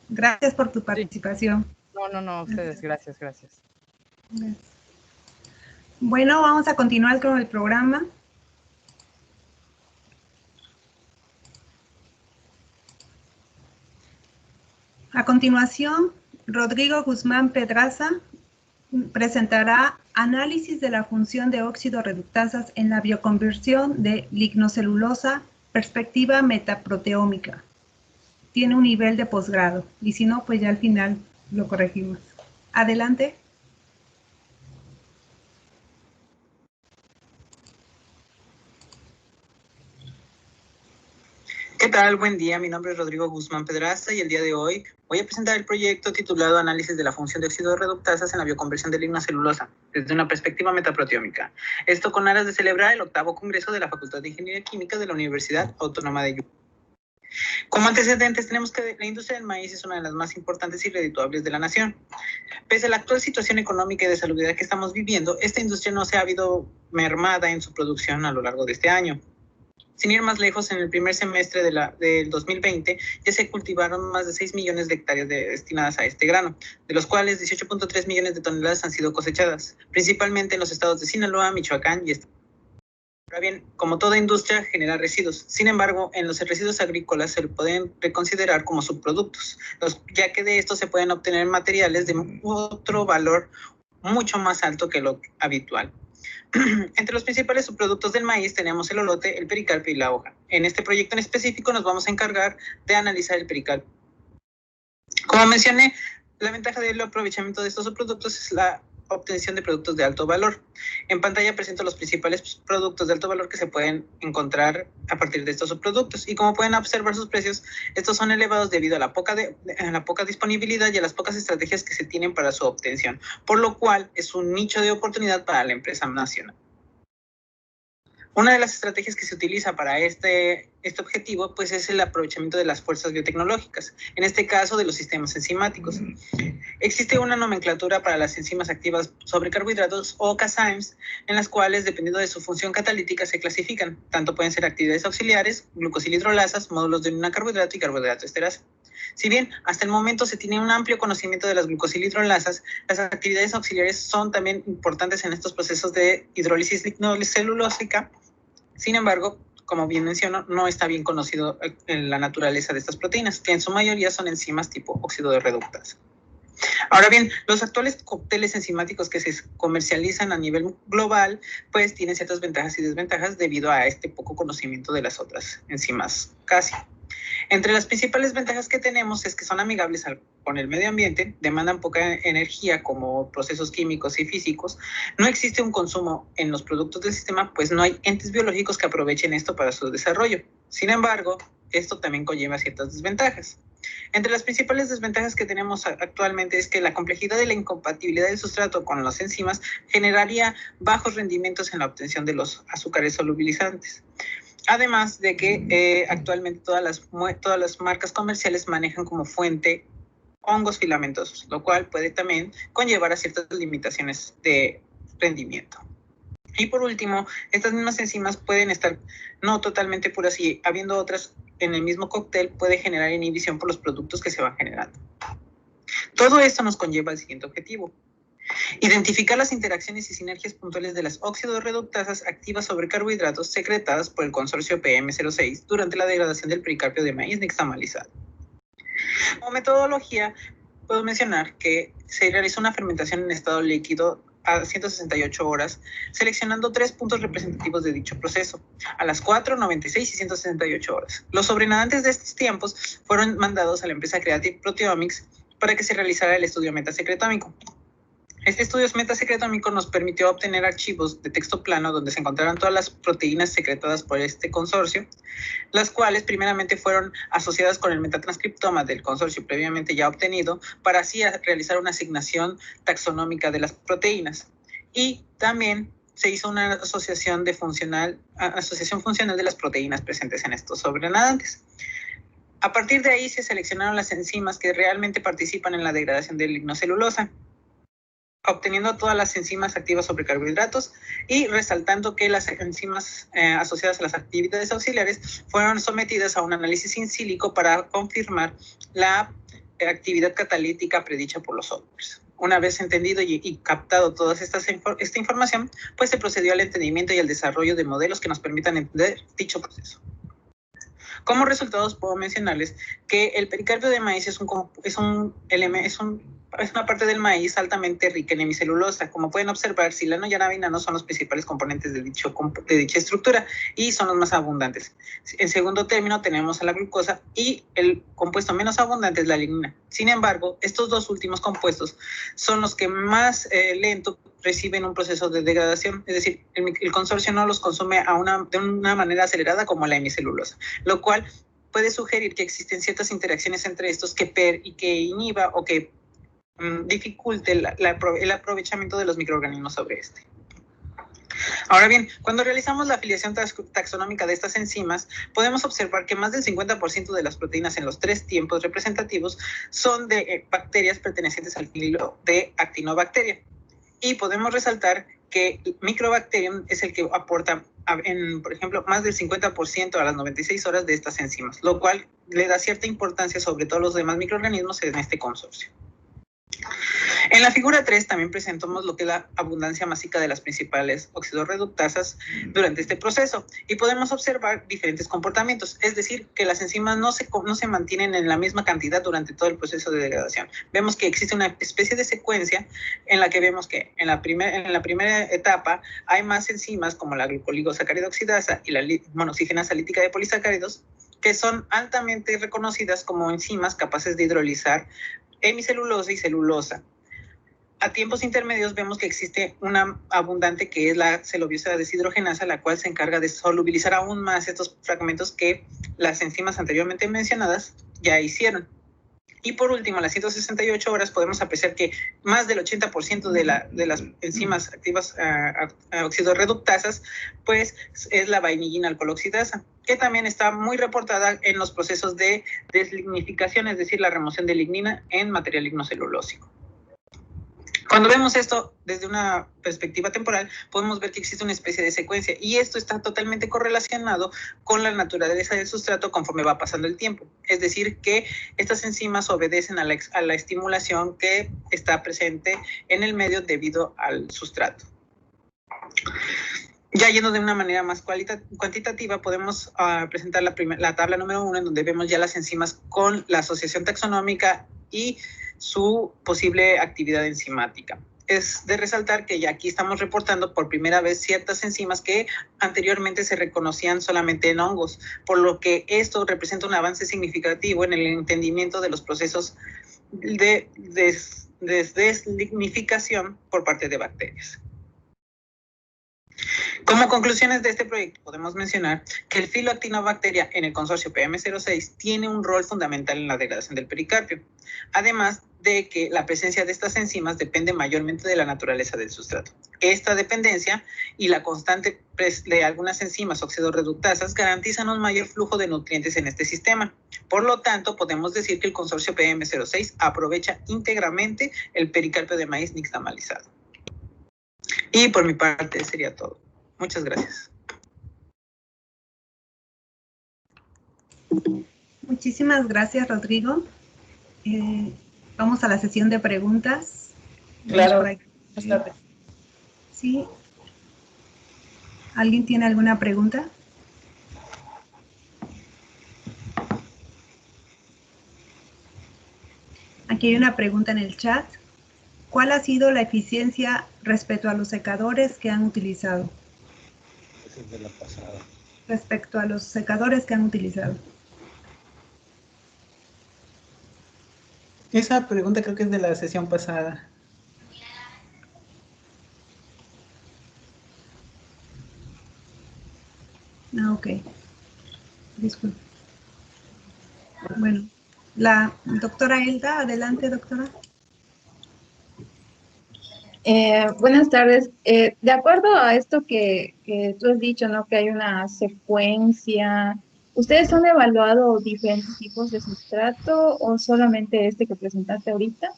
Gracias por tu participación. No, ustedes, gracias. Bueno, vamos a continuar con el programa. A continuación, Rodrigo Guzmán Pedraza presentará análisis de la función de óxido reductasas en la bioconversión de lignocelulosa, perspectiva metaproteómica. Tiene un nivel de posgrado, y si no, pues ya al final lo corregimos. Adelante. ¿Qué tal? Buen día, mi nombre es Rodrigo Guzmán Pedraza y el día de hoy voy a presentar el proyecto titulado Análisis de la función de óxido reductasas en la bioconversión de lignocelulosa desde una perspectiva metaproteómica. Esto con aras de celebrar el 8º Congreso de la Facultad de Ingeniería Química de la Universidad Autónoma de Yucatán. Como antecedentes tenemos que la industria del maíz es una de las más importantes y redituables de la nación. Pese a la actual situación económica y de salubridad que estamos viviendo, esta industria no se ha habido mermada en su producción a lo largo de este año. Sin ir más lejos, en el primer semestre del 2020 ya se cultivaron más de 6 millones de hectáreas destinadas a este grano, de los cuales 18.3 millones de toneladas han sido cosechadas, principalmente en los estados de Sinaloa, Michoacán y Estado. Ahora bien, como toda industria genera residuos. Sin embargo, en los residuos agrícolas se pueden reconsiderar como subproductos, ya que de estos se pueden obtener materiales de otro valor mucho más alto que lo habitual. Entre los principales subproductos del maíz tenemos el olote, el pericarpio y la hoja. En este proyecto en específico nos vamos a encargar de analizar el pericarpio. Como mencioné, la ventaja del aprovechamiento de estos subproductos es la obtención de productos de alto valor. En pantalla presento los principales productos de alto valor que se pueden encontrar a partir de estos subproductos. Y como pueden observar sus precios, estos son elevados debido a la poca disponibilidad y a las pocas estrategias que se tienen para su obtención, por lo cual es un nicho de oportunidad para la empresa nacional. Una de las estrategias que se utiliza para este objetivo pues es el aprovechamiento de las fuerzas biotecnológicas, en este caso de los sistemas enzimáticos. Existe una nomenclatura para las enzimas activas sobre carbohidratos o CASAEMS, en las cuales, dependiendo de su función catalítica, se clasifican. Tanto pueden ser actividades auxiliares, glucosilhidrolasas, módulos de una carbohidrato y carbohidrato esterasa. Si bien hasta el momento se tiene un amplio conocimiento de las glucosilhidrolasas, las actividades auxiliares son también importantes en estos procesos de hidrólisis lignocelulósica. Sin embargo, como bien menciono, no está bien conocido en la naturaleza de estas proteínas, que en su mayoría son enzimas tipo óxido de reductasa. Ahora bien, los actuales cócteles enzimáticos que se comercializan a nivel global, pues tienen ciertas ventajas y desventajas debido a este poco conocimiento de las otras enzimas casi. Entre las principales ventajas que tenemos es que son amigables con el medio ambiente, demandan poca energía como procesos químicos y físicos, no existe un consumo en los productos del sistema, pues no hay entes biológicos que aprovechen esto para su desarrollo. Sin embargo, esto también conlleva ciertas desventajas. Entre las principales desventajas que tenemos actualmente es que la complejidad y la incompatibilidad del sustrato con las enzimas generaría bajos rendimientos en la obtención de los azúcares solubilizantes. Además de que actualmente todas las marcas comerciales manejan como fuente hongos filamentosos, lo cual puede también conllevar a ciertas limitaciones de rendimiento. Y por último, estas mismas enzimas pueden estar no totalmente puras y habiendo otras en el mismo cóctel puede generar inhibición por los productos que se van generando. Todo esto nos conlleva al siguiente objetivo: identificar las interacciones y sinergias puntuales de las oxidorreductasas activas sobre carbohidratos secretadas por el consorcio PM06 durante la degradación del pericarpio de maíz nixtamalizado. Como metodología, puedo mencionar que se realizó una fermentación en estado líquido a 168 horas, seleccionando 3 puntos representativos de dicho proceso, a las 4, 96 y 168 horas. Los sobrenadantes de estos tiempos fueron mandados a la empresa Creative Proteomics para que se realizara el estudio metasecretómico. Este estudio metasecretómico nos permitió obtener archivos de texto plano donde se encontraron todas las proteínas secretadas por este consorcio, las cuales primeramente fueron asociadas con el metatranscriptoma del consorcio previamente ya obtenido, para así realizar una asignación taxonómica de las proteínas. Y también se hizo una asociación funcional de las proteínas presentes en estos sobrenadantes. A partir de ahí se seleccionaron las enzimas que realmente participan en la degradación de lignocelulosa, obteniendo todas las enzimas activas sobre carbohidratos y resaltando que las enzimas asociadas a las actividades auxiliares fueron sometidas a un análisis in silico para confirmar la actividad catalítica predicha por los softwares. Una vez entendido y captado toda esta información, pues se procedió al entendimiento y al desarrollo de modelos que nos permitan entender dicho proceso. Como resultados puedo mencionarles que el pericarpio de maíz es una parte del maíz altamente rica en hemicelulosa. Como pueden observar, silano y arabinano son los principales componentes de dicha estructura y son los más abundantes. En segundo término tenemos a la glucosa y el compuesto menos abundante es la lignina. Sin embargo, estos dos últimos compuestos son los que más lento reciben un proceso de degradación, es decir, el consorcio no los consume de una manera acelerada como la hemicelulosa, lo cual puede sugerir que existen ciertas interacciones entre estos que inhiba o que dificulte el aprovechamiento de los microorganismos sobre este. Ahora bien, cuando realizamos la afiliación taxonómica de estas enzimas, podemos observar que más del 50% de las proteínas en los 3 tiempos representativos son de bacterias pertenecientes al filo de Actinobacteria. Y podemos resaltar que Microbacterium es el que aporta, por ejemplo, más del 50% a las 96 horas de estas enzimas, lo cual le da cierta importancia sobre todos los demás microorganismos en este consorcio. En la figura 3 también presentamos lo que es la abundancia másica de las principales oxidorreductasas durante este proceso y podemos observar diferentes comportamientos, es decir, que las enzimas no se mantienen en la misma cantidad durante todo el proceso de degradación. Vemos que existe una especie de secuencia en la que vemos que en la primera etapa hay más enzimas como la glucoligosacaridoxidasa y la monoxigenasa lítica de polisacáridos, que son altamente reconocidas como enzimas capaces de hidrolizar hemicelulosa y celulosa. A tiempos intermedios vemos que existe una abundante que es la celobiosa deshidrogenasa, la cual se encarga de solubilizar aún más estos fragmentos que las enzimas anteriormente mencionadas ya hicieron. Y por último, a las 168 horas podemos apreciar que más del 80% de las enzimas activas oxidorreductasas, pues es la vainillina alcoholoxidasa, que también está muy reportada en los procesos de deslignificación, es decir, la remoción de lignina en material lignocelulósico. Cuando vemos esto desde una perspectiva temporal, podemos ver que existe una especie de secuencia y esto está totalmente correlacionado con la naturaleza del sustrato conforme va pasando el tiempo. Es decir, que estas enzimas obedecen a la estimulación que está presente en el medio debido al sustrato. Ya yendo de una manera más cuantitativa, podemos presentar la tabla número 1, en donde vemos ya las enzimas con la asociación taxonómica y su posible actividad enzimática. es de resaltar que ya aquí estamos reportando por primera vez ciertas enzimas que anteriormente se reconocían solamente en hongos, por lo que esto representa un avance significativo en el entendimiento de los procesos de deslignificación por parte de bacterias. Como conclusiones de este proyecto, podemos mencionar que el filoactinobacteria en el consorcio PM06 tiene un rol fundamental en la degradación del pericarpio, además de que la presencia de estas enzimas depende mayormente de la naturaleza del sustrato. Esta dependencia y la constante de algunas enzimas oxidorreductasas garantizan un mayor flujo de nutrientes en este sistema. Por lo tanto, podemos decir que el consorcio PM06 aprovecha íntegramente el pericarpio de maíz nixtamalizado. Y por mi parte sería todo. Muchas gracias. Muchísimas gracias, Rodrigo. Vamos a la sesión de preguntas. Claro. Buenas tardes. Sí. ¿Alguien tiene alguna pregunta? Aquí hay una pregunta en el chat. ¿Cuál ha sido la eficiencia respecto a los secadores que han utilizado? Esa es de la pasada. Respecto a los secadores que han utilizado. Esa pregunta creo que es de la sesión pasada. Ah, ok. Disculpe. Bueno, la doctora Hilda, adelante, doctora. Buenas tardes. De acuerdo a esto que tú has dicho, ¿no? Que hay una secuencia. ¿Ustedes han evaluado diferentes tipos de sustrato o solamente este que presentaste ahorita?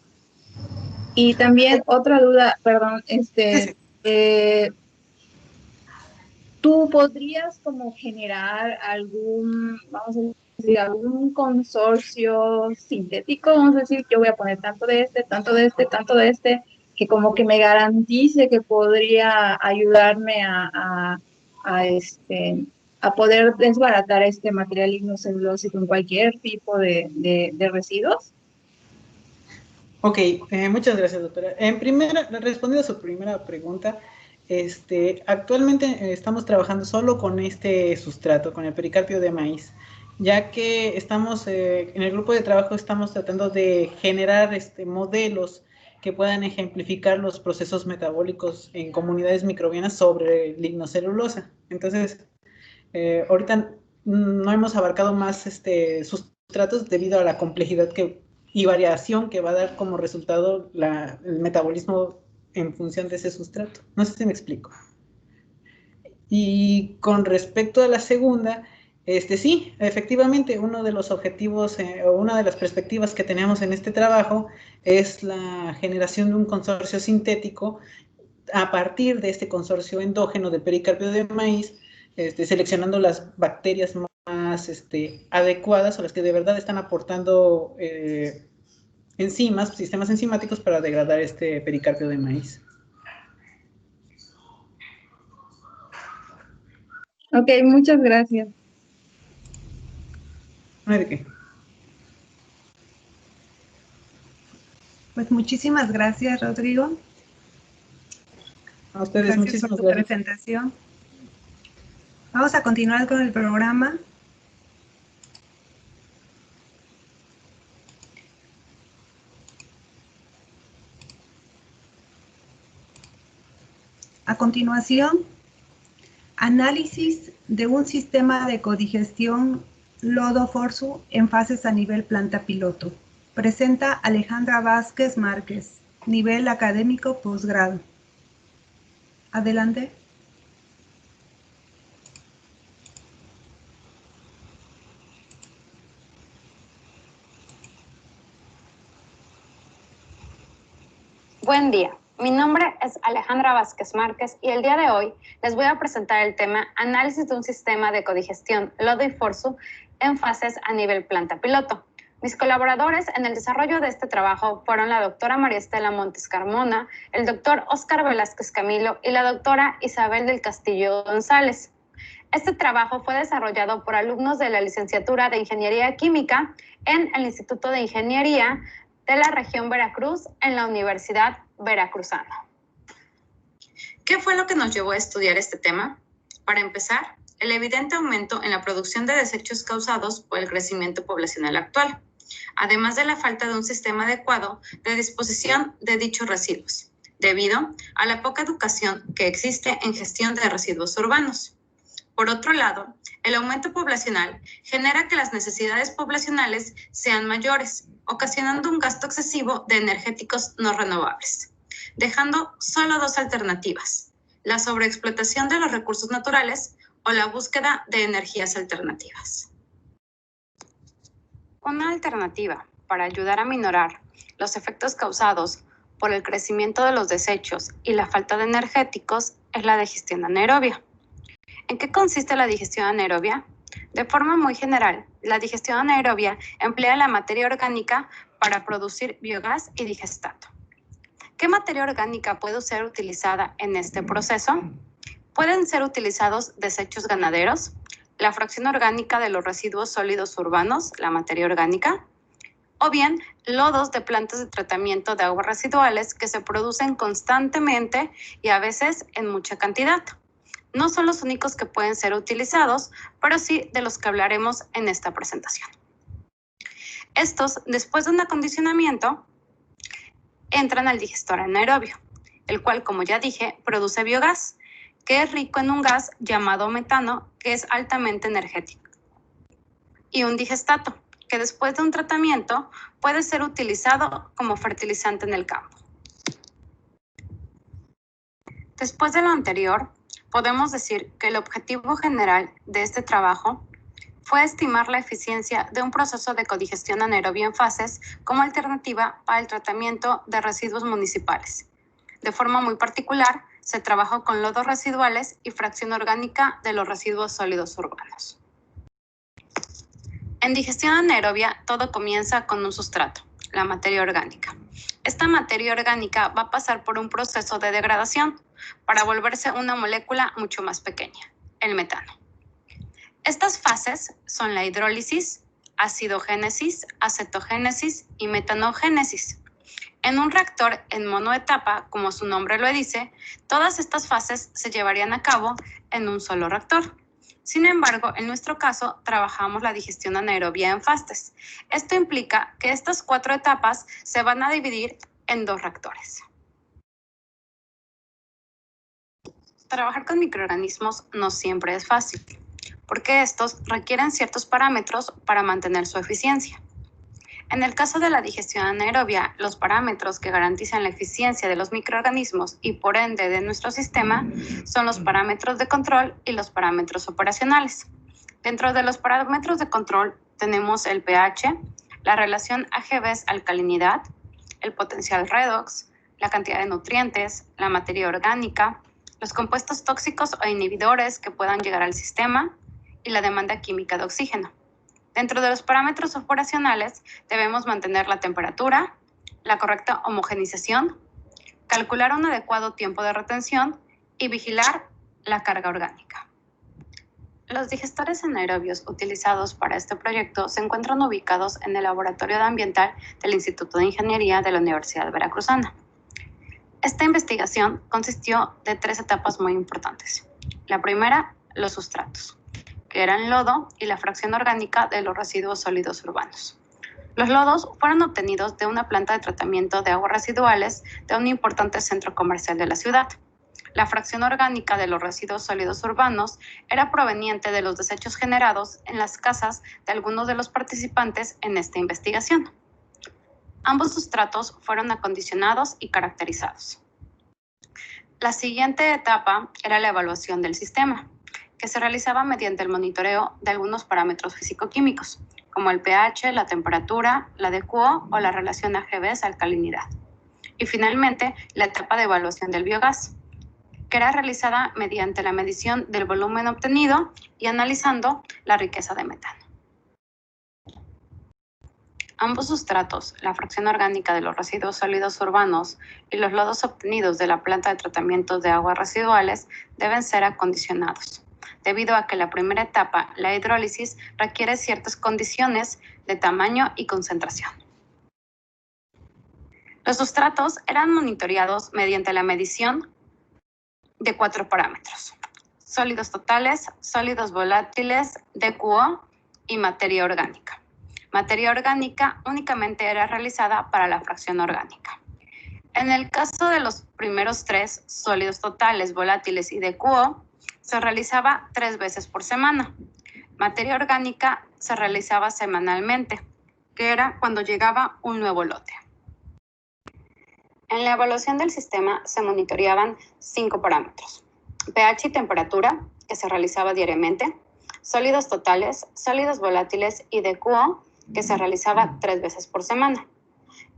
Y también otra duda, perdón, ¿tú podrías como generar algún, vamos a decir, algún consorcio sintético? Vamos a decir, yo voy a poner tanto de este, tanto de este, tanto de este, que como que me garantice que podría ayudarme a poder desbaratar este material lignocelulósico en cualquier tipo de residuos. Ok, muchas gracias, doctora. Respondiendo a su primera pregunta, actualmente estamos trabajando solo con este sustrato, con el pericarpio de maíz, ya que estamos, en el grupo de trabajo estamos tratando de generar modelos que puedan ejemplificar los procesos metabólicos en comunidades microbianas sobre lignocelulosa. Entonces, ahorita no hemos abarcado más sustratos debido a la complejidad y variación que va a dar como resultado el metabolismo en función de ese sustrato. No sé si me explico. Y con respecto a la segunda, sí, efectivamente, uno de los objetivos o una de las perspectivas que tenemos en este trabajo es la generación de un consorcio sintético a partir de este consorcio endógeno de pericarpio de maíz, seleccionando las bacterias más adecuadas o las que de verdad están aportando enzimas, sistemas enzimáticos para degradar este pericarpio de maíz. Ok, muchas gracias. No hay de qué. Pues muchísimas gracias, Rodrigo. A ustedes, gracias por tu presentación. Vamos a continuar con el programa. A continuación, análisis de un sistema de codigestión Lodo-Forzu en fases a nivel planta piloto. Presenta Alejandra Vázquez Márquez, nivel académico posgrado. Adelante. Buen día, mi nombre es Alejandra Vázquez Márquez y el día de hoy les voy a presentar el tema Análisis de un sistema de codigestión Lodo-Forzu en fases a nivel planta piloto. Mis colaboradores en el desarrollo de este trabajo fueron la doctora María Estela Montes Carmona, el doctor Óscar Velázquez Camilo y la doctora Isabel del Castillo González. Este trabajo fue desarrollado por alumnos de la licenciatura de Ingeniería Química en el Instituto de Ingeniería de la región Veracruz en la Universidad Veracruzana. ¿Qué fue lo que nos llevó a estudiar este tema? Para empezar, el evidente aumento en la producción de desechos causados por el crecimiento poblacional actual, además de la falta de un sistema adecuado de disposición de dichos residuos, debido a la poca educación que existe en gestión de residuos urbanos. Por otro lado, el aumento poblacional genera que las necesidades poblacionales sean mayores, ocasionando un gasto excesivo de energéticos no renovables, dejando solo dos alternativas: la sobreexplotación de los recursos naturales o la búsqueda de energías alternativas. Una alternativa para ayudar a minorar los efectos causados por el crecimiento de los desechos y la falta de energéticos es la digestión anaerobia. ¿En qué consiste la digestión anaerobia? De forma muy general, la digestión anaerobia emplea la materia orgánica para producir biogás y digestato. ¿Qué materia orgánica puede ser utilizada en este proceso? Pueden ser utilizados desechos ganaderos, la fracción orgánica de los residuos sólidos urbanos, la materia orgánica, o bien lodos de plantas de tratamiento de aguas residuales que se producen constantemente y a veces en mucha cantidad. No son los únicos que pueden ser utilizados, pero sí de los que hablaremos en esta presentación. Estos, después de un acondicionamiento, entran al digestor anaerobio, el cual, como ya dije, produce biogás, que es rico en un gas llamado metano, que es altamente energético, y un digestato, que después de un tratamiento puede ser utilizado como fertilizante en el campo. Después de lo anterior, podemos decir que el objetivo general de este trabajo fue estimar la eficiencia de un proceso de codigestión anaerobia en fases como alternativa para el tratamiento de residuos municipales. De forma muy particular, se trabajó con lodos residuales y fracción orgánica de los residuos sólidos urbanos. En digestión anaerobia, todo comienza con un sustrato, la materia orgánica. Esta materia orgánica va a pasar por un proceso de degradación para volverse una molécula mucho más pequeña, el metano. Estas fases son la hidrólisis, acidogénesis, acetogénesis y metanogénesis. En un reactor en monoetapa, como su nombre lo dice, todas estas fases se llevarían a cabo en un solo reactor. Sin embargo, en nuestro caso, trabajamos la digestión anaerobia en fases. Esto implica que estas 4 etapas se van a dividir en 2 reactores. Trabajar con microorganismos no siempre es fácil, porque estos requieren ciertos parámetros para mantener su eficiencia. En el caso de la digestión anaerobia, los parámetros que garantizan la eficiencia de los microorganismos y por ende de nuestro sistema son los parámetros de control y los parámetros operacionales. Dentro de los parámetros de control tenemos el pH, la relación AGV-alcalinidad, el potencial redox, la cantidad de nutrientes, la materia orgánica, los compuestos tóxicos o inhibidores que puedan llegar al sistema y la demanda química de oxígeno. Dentro de los parámetros operacionales debemos mantener la temperatura, la correcta homogenización, calcular un adecuado tiempo de retención y vigilar la carga orgánica. Los digestores anaerobios utilizados para este proyecto se encuentran ubicados en el Laboratorio de Ambiental del Instituto de Ingeniería de la Universidad Veracruzana. Esta investigación consistió de 3 etapas muy importantes. La primera, los sustratos, que eran lodo y la fracción orgánica de los residuos sólidos urbanos. Los lodos fueron obtenidos de una planta de tratamiento de aguas residuales de un importante centro comercial de la ciudad. La fracción orgánica de los residuos sólidos urbanos era proveniente de los desechos generados en las casas de algunos de los participantes en esta investigación. Ambos sustratos fueron acondicionados y caracterizados. La siguiente etapa era la evaluación del sistema, que se realizaba mediante el monitoreo de algunos parámetros físico-químicos, como el pH, la temperatura, la DQO o la relación AGV-alcalinidad. Y finalmente, la etapa de evaluación del biogás, que era realizada mediante la medición del volumen obtenido y analizando la riqueza de metano. Ambos sustratos, la fracción orgánica de los residuos sólidos urbanos y los lodos obtenidos de la planta de tratamiento de aguas residuales, deben ser acondicionados, debido a que la primera etapa, la hidrólisis, requiere ciertas condiciones de tamaño y concentración. Los sustratos eran monitoreados mediante la medición de 4 parámetros: sólidos totales, sólidos volátiles, DQO y materia orgánica. Materia orgánica únicamente era realizada para la fracción orgánica. En el caso de los primeros 3, sólidos totales, volátiles y DQO, se realizaba 3 veces por semana. Materia orgánica se realizaba semanalmente, que era cuando llegaba un nuevo lote. En la evaluación del sistema se monitoreaban 5 parámetros: pH y temperatura, que se realizaba diariamente, sólidos totales, sólidos volátiles y DQO, que se realizaba 3 veces por semana.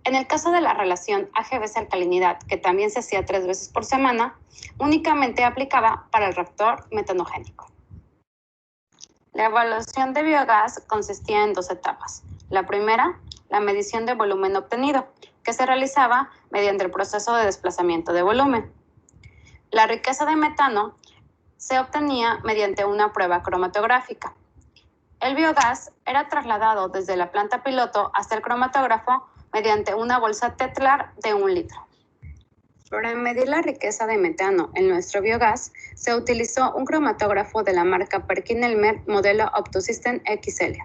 En el caso de la relación AGV-alcalinidad, que también se hacía 3 veces por semana, únicamente aplicaba para el reactor metanogénico. La evaluación de biogás consistía en 2 etapas. La primera, la medición de volumen obtenido, que se realizaba mediante el proceso de desplazamiento de volumen. La riqueza de metano se obtenía mediante una prueba cromatográfica. El biogás era trasladado desde la planta piloto hasta el cromatógrafo mediante una bolsa Tetlar de 1 litro. Para medir la riqueza de metano en nuestro biogás, se utilizó un cromatógrafo de la marca Perkin-Elmer modelo OptoSystem XL.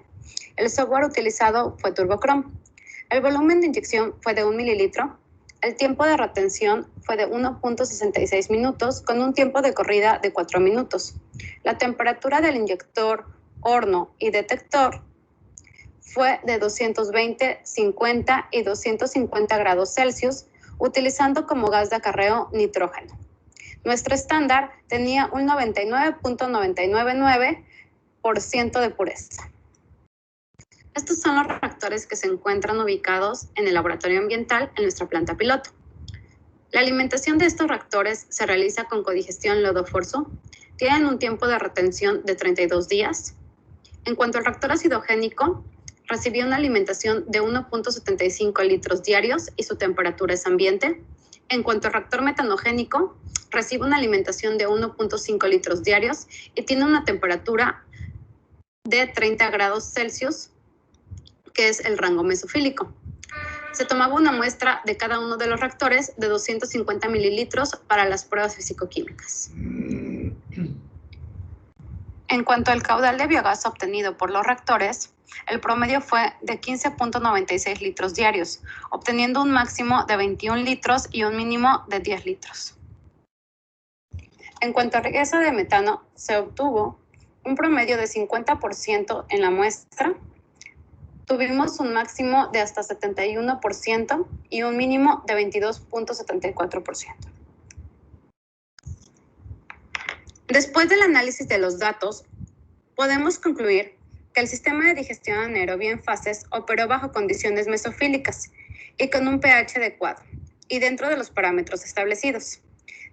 El software utilizado fue TurboChrome. El volumen de inyección fue de 1 mililitro. El tiempo de retención fue de 1.66 minutos con un tiempo de corrida de 4 minutos. La temperatura del inyector, horno y detector fue de 220, 50 y 250 grados Celsius, utilizando como gas de acarreo nitrógeno. Nuestro estándar tenía un 99.999% de pureza. Estos son los reactores que se encuentran ubicados en el laboratorio ambiental en nuestra planta piloto. La alimentación de estos reactores se realiza con codigestión lodo-forzo. Tienen un tiempo de retención de 32 días. En cuanto al reactor acidogénico, recibió una alimentación de 1.75 litros diarios y su temperatura es ambiente. En cuanto al reactor metanogénico, recibe una alimentación de 1.5 litros diarios y tiene una temperatura de 30 grados Celsius, que es el rango mesofílico. Se tomaba una muestra de cada uno de los reactores de 250 mililitros para las pruebas físico-químicas. En cuanto al caudal de biogás obtenido por los reactores, el promedio fue de 15.96 litros diarios, obteniendo un máximo de 21 litros y un mínimo de 10 litros. En cuanto a riqueza de metano, se obtuvo un promedio de 50% en la muestra. Tuvimos un máximo de hasta 71% y un mínimo de 22.74%. Después del análisis de los datos, podemos concluir que el sistema de digestión anaerobia en fases operó bajo condiciones mesofílicas y con un pH adecuado y dentro de los parámetros establecidos.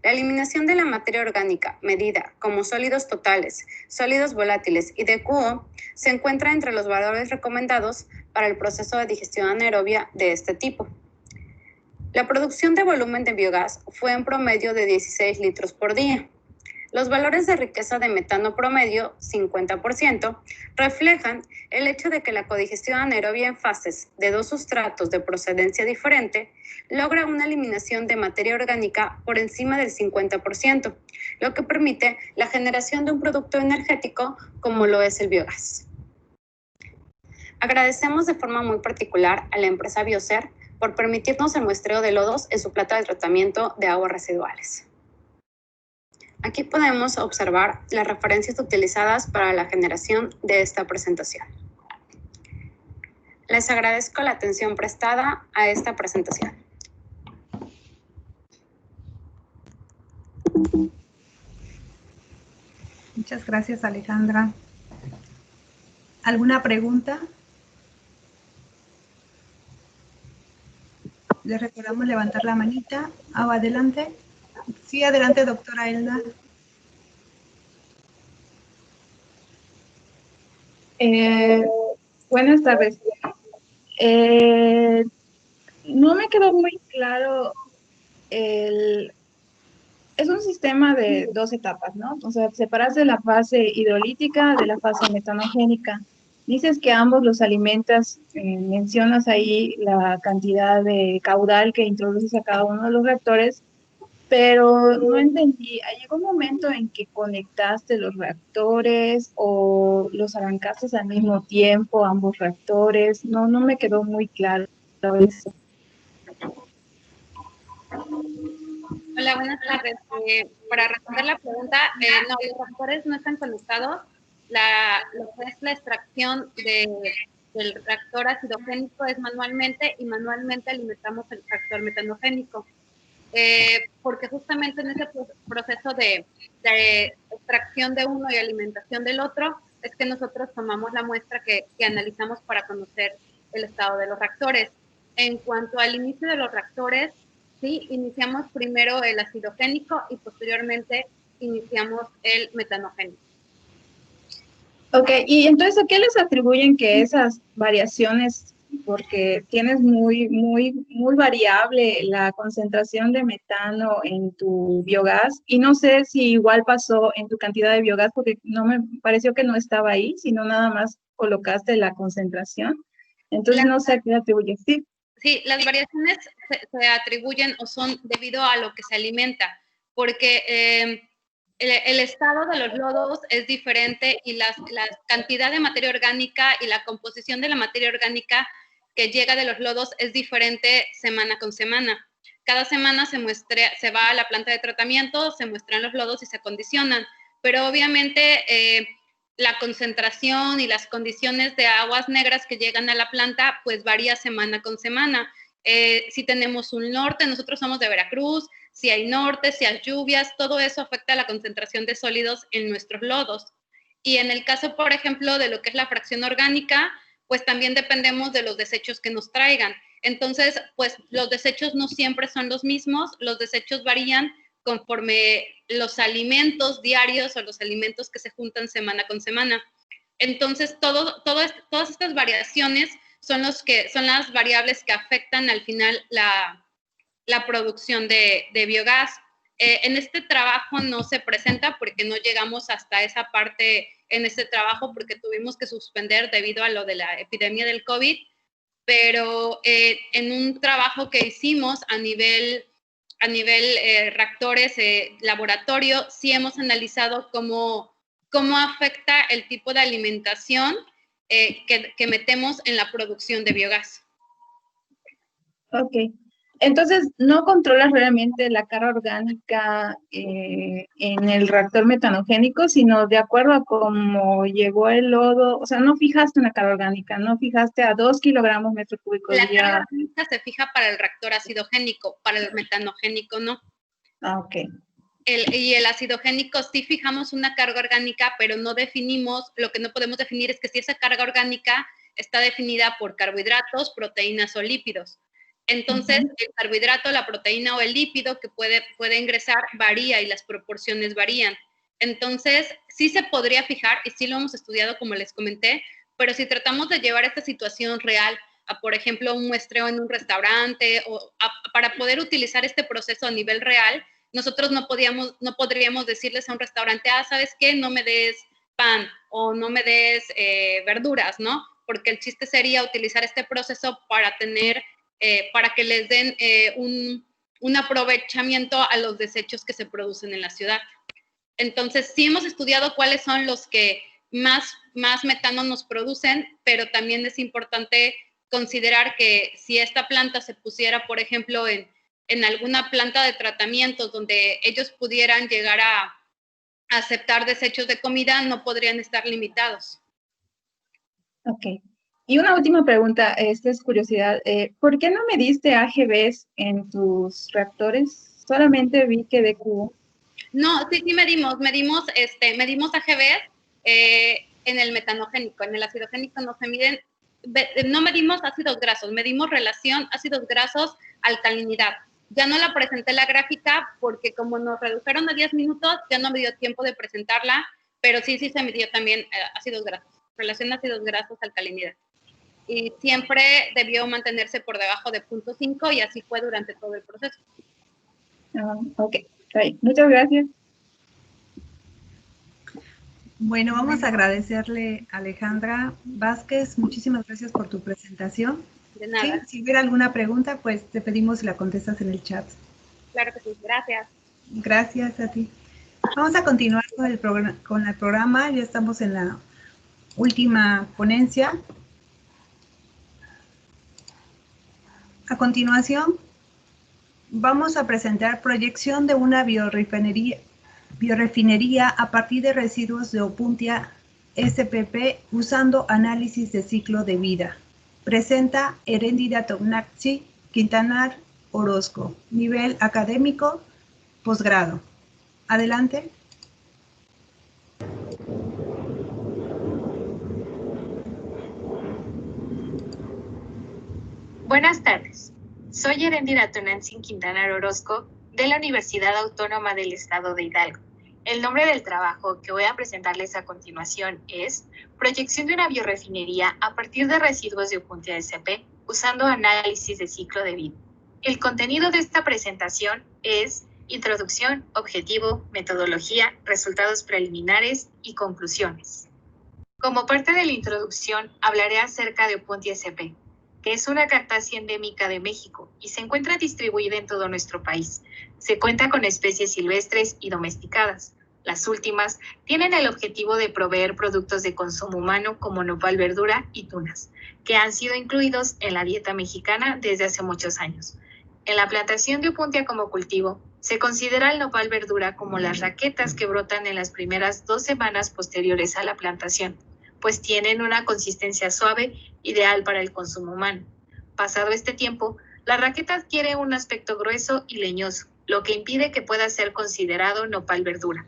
La eliminación de la materia orgánica medida como sólidos totales, sólidos volátiles y DQO se encuentra entre los valores recomendados para el proceso de digestión anaerobia de este tipo. La producción de volumen de biogás fue en promedio de 16 litros por día. Los valores de riqueza de metano promedio, 50%, reflejan el hecho de que la codigestión anaerobia en fases de 2 sustratos de procedencia diferente logra una eliminación de materia orgánica por encima del 50%, lo que permite la generación de un producto energético como lo es el biogás. Agradecemos de forma muy particular a la empresa Biocer por permitirnos el muestreo de lodos en su planta de tratamiento de aguas residuales. Aquí podemos observar las referencias utilizadas para la generación de esta presentación. Les agradezco la atención prestada a esta presentación. Muchas gracias, Alejandra. ¿Alguna pregunta? Les recordamos levantar la manita. Adelante. Sí, adelante, doctora Elda. Buenas tardes. No me quedó muy claro es un sistema de 2 etapas, ¿no? O sea, separarse la fase hidrolítica de la fase metanogénica. dices que ambos los alimentas, mencionas ahí la cantidad de caudal que introduces a cada uno de los reactores, pero no entendí, ¿llegó un momento en que conectaste los reactores o los arrancaste al mismo tiempo, ambos reactores? No me quedó muy claro eso. Hola, buenas tardes. Para responder la pregunta, no, los reactores no están conectados. Lo que es la extracción del reactor acidogénico es manualmente, y manualmente alimentamos el reactor metanogénico. Porque justamente en ese proceso de extracción de uno y alimentación del otro, es que nosotros tomamos la muestra que analizamos para conocer el estado de los reactores. En cuanto al inicio de los reactores, sí, iniciamos primero el acidogénico y posteriormente iniciamos el metanogénico. Ok, y entonces, ¿a qué les atribuyen que esas variaciones, porque tienes muy variable la concentración de metano en tu biogás, y no sé si igual pasó en tu cantidad de biogás, porque no me pareció que no estaba ahí, sino nada más colocaste la concentración, entonces no sé a qué le atribuyes. Sí. Sí, las variaciones se atribuyen o son debido a lo que se alimenta, porque el estado de los lodos es diferente y la cantidad de materia orgánica y la composición de la materia orgánica que llega de los lodos es diferente semana con semana. Cada semana se va a la planta de tratamiento, se muestran los lodos y se condicionan, pero obviamente la concentración y las condiciones de aguas negras que llegan a la planta pues varía semana con semana. Si tenemos un norte, nosotros somos de Veracruz, si hay norte, si hay lluvias, todo eso afecta la concentración de sólidos en nuestros lodos. Y en el caso, por ejemplo, de lo que es la fracción orgánica, pues también dependemos de los desechos que nos traigan. Entonces, pues los desechos no siempre son los mismos, los desechos varían conforme los alimentos diarios o los alimentos que se juntan semana con semana. Entonces, todas estas variaciones son las variables que afectan al final la producción de biogás. En este trabajo no se presenta porque no llegamos hasta esa parte en este trabajo porque tuvimos que suspender debido a lo de la epidemia del COVID, pero en un trabajo que hicimos a nivel reactores, laboratorio, sí hemos analizado cómo afecta el tipo de alimentación que metemos en la producción de biogás. Ok. Entonces, ¿no controlas realmente la carga orgánica en el reactor metanogénico, sino de acuerdo a cómo llegó el lodo? O sea, no fijaste una carga orgánica, no fijaste a 2 kilogramos metro cúbico La día. carga orgánica se fija para el reactor acidogénico, para el metanogénico no. Ah, ok. Y el acidogénico sí fijamos una carga orgánica, pero no definimos, lo que no podemos definir es que si esa carga orgánica está definida por carbohidratos, proteínas o lípidos. Entonces, el carbohidrato, la proteína o el lípido que puede ingresar varía y las proporciones varían. Entonces, sí se podría fijar, y sí lo hemos estudiado como les comenté, pero si tratamos de llevar esta situación real a, por ejemplo, un muestreo en un restaurante o para poder utilizar este proceso a nivel real, nosotros no podríamos decirles a un restaurante, ¿sabes qué? No me des pan o no me des verduras, ¿no? Porque el chiste sería utilizar este proceso para que les den un aprovechamiento a los desechos que se producen en la ciudad. Entonces, sí hemos estudiado cuáles son los que más metano nos producen, pero también es importante considerar que si esta planta se pusiera, por ejemplo, en alguna planta de tratamiento donde ellos pudieran llegar a aceptar desechos de comida, no podrían estar limitados. Ok. Y una última pregunta, esta es curiosidad. ¿Por qué no mediste AGVs en tus reactores? Solamente vi que de cubo. No, sí medimos AGVs en el metanogénico. En el acidogénico no se miden, no medimos ácidos grasos, medimos relación ácidos grasos, alcalinidad. Ya no la presenté la gráfica porque como nos redujeron a 10 minutos, ya no me dio tiempo de presentarla, pero sí se midió también ácidos grasos, relación ácidos grasos, alcalinidad. Y siempre debió mantenerse por debajo de 0.5 y así fue durante todo el proceso. Ok, muchas gracias. Bueno, vamos a agradecerle a Alejandra Vázquez. Muchísimas gracias por tu presentación. De nada. Sí, si hubiera alguna pregunta, pues te pedimos si la contestas en el chat. Claro que sí, gracias. Gracias a ti. Vamos a continuar con el programa. Ya estamos en la última ponencia. A continuación, vamos a presentar proyección de una biorefinería a partir de residuos de Opuntia SPP usando análisis de ciclo de vida. Presenta Eréndira Tonacci Quintanar Orozco, nivel académico, posgrado. Adelante. Buenas tardes. Soy Eréndira Tonacci Quintanar Orozco de la Universidad Autónoma del Estado de Hidalgo. El nombre del trabajo que voy a presentarles a continuación es Proyección de una biorefinería a partir de residuos de Opuntia SP usando análisis de ciclo de vida. El contenido de esta presentación es introducción, objetivo, metodología, resultados preliminares y conclusiones. Como parte de la introducción, hablaré acerca de Opuntia SP, que es una cactácea endémica de México y se encuentra distribuida en todo nuestro país. Se cuenta con especies silvestres y domesticadas. Las últimas tienen el objetivo de proveer productos de consumo humano como nopal, verdura y tunas, que han sido incluidos en la dieta mexicana desde hace muchos años. En la plantación de Opuntia como cultivo, se considera el nopal verdura como las raquetas que brotan en las primeras 2 semanas posteriores a la plantación, pues tienen una consistencia suave, ideal para el consumo humano. Pasado este tiempo, la raqueta adquiere un aspecto grueso y leñoso, lo que impide que pueda ser considerado nopal verdura.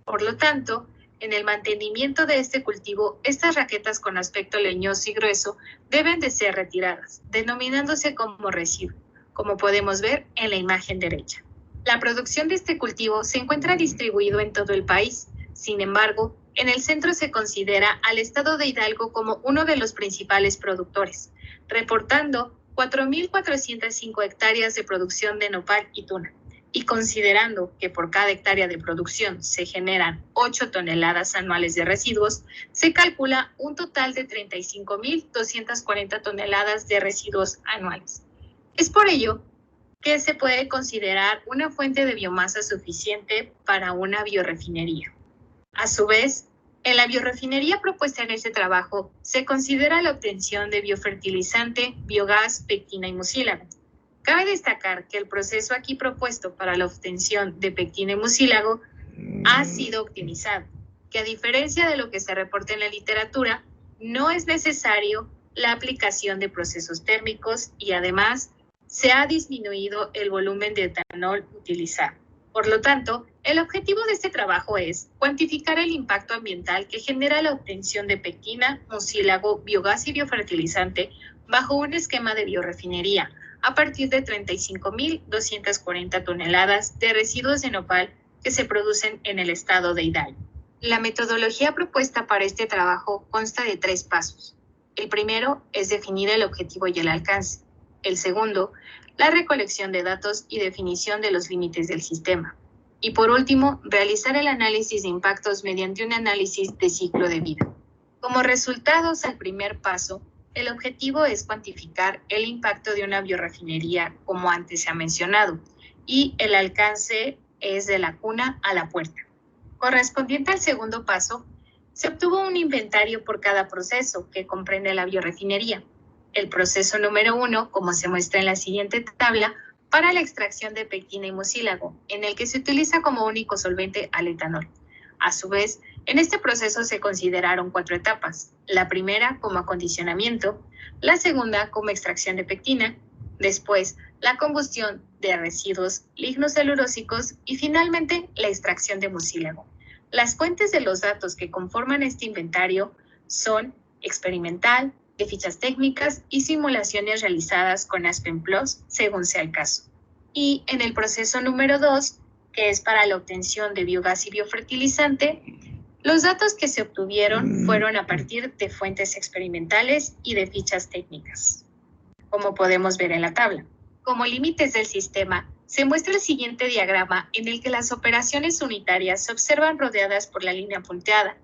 Por lo tanto, en el mantenimiento de este cultivo, estas raquetas con aspecto leñoso y grueso deben de ser retiradas, denominándose como residuo, como podemos ver en la imagen derecha. La producción de este cultivo se encuentra distribuido en todo el país. Sin embargo, en el centro se considera al estado de Hidalgo como uno de los principales productores, reportando 4.405 hectáreas de producción de nopal y tuna. Y considerando que por cada hectárea de producción se generan 8 toneladas anuales de residuos, se calcula un total de 35.240 toneladas de residuos anuales. Es por ello que se puede considerar una fuente de biomasa suficiente para una biorefinería. A su vez, en la biorefinería propuesta en este trabajo, se considera la obtención de biofertilizante, biogás, pectina y mucílago. Cabe destacar que el proceso aquí propuesto para la obtención de pectina y mucílago ha sido optimizado, que a diferencia de lo que se reporta en la literatura, no es necesario la aplicación de procesos térmicos y además se ha disminuido el volumen de etanol utilizado. Por lo tanto, el objetivo de este trabajo es cuantificar el impacto ambiental que genera la obtención de pectina, mucílago, biogás y biofertilizante bajo un esquema de biorefinería a partir de 35.240 toneladas de residuos de nopal que se producen en el estado de Hidalgo. La metodología propuesta para este trabajo consta de 3 pasos. El primero es definir el objetivo y el alcance. El segundo, la recolección de datos y definición de los límites del sistema. Y por último, realizar el análisis de impactos mediante un análisis de ciclo de vida. Como resultados al primer paso, el objetivo es cuantificar el impacto de una biorefinería, como antes se ha mencionado, y el alcance es de la cuna a la puerta. Correspondiente al segundo paso, se obtuvo un inventario por cada proceso que comprende la biorefinería. El proceso número 1, como se muestra en la siguiente tabla, para la extracción de pectina y mucílago, en el que se utiliza como único solvente al etanol. A su vez, en este proceso se consideraron 4 etapas. La primera como acondicionamiento, la segunda como extracción de pectina, después la combustión de residuos lignocelurósicos y finalmente la extracción de mucílago. Las fuentes de los datos que conforman este inventario son experimental, de fichas técnicas y simulaciones realizadas con AspenPlus según sea el caso. Y en el proceso número 2, que es para la obtención de biogás y biofertilizante, los datos que se obtuvieron fueron a partir de fuentes experimentales y de fichas técnicas, como podemos ver en la tabla. Como límites del sistema, se muestra el siguiente diagrama en el que las operaciones unitarias se observan rodeadas por la línea punteada,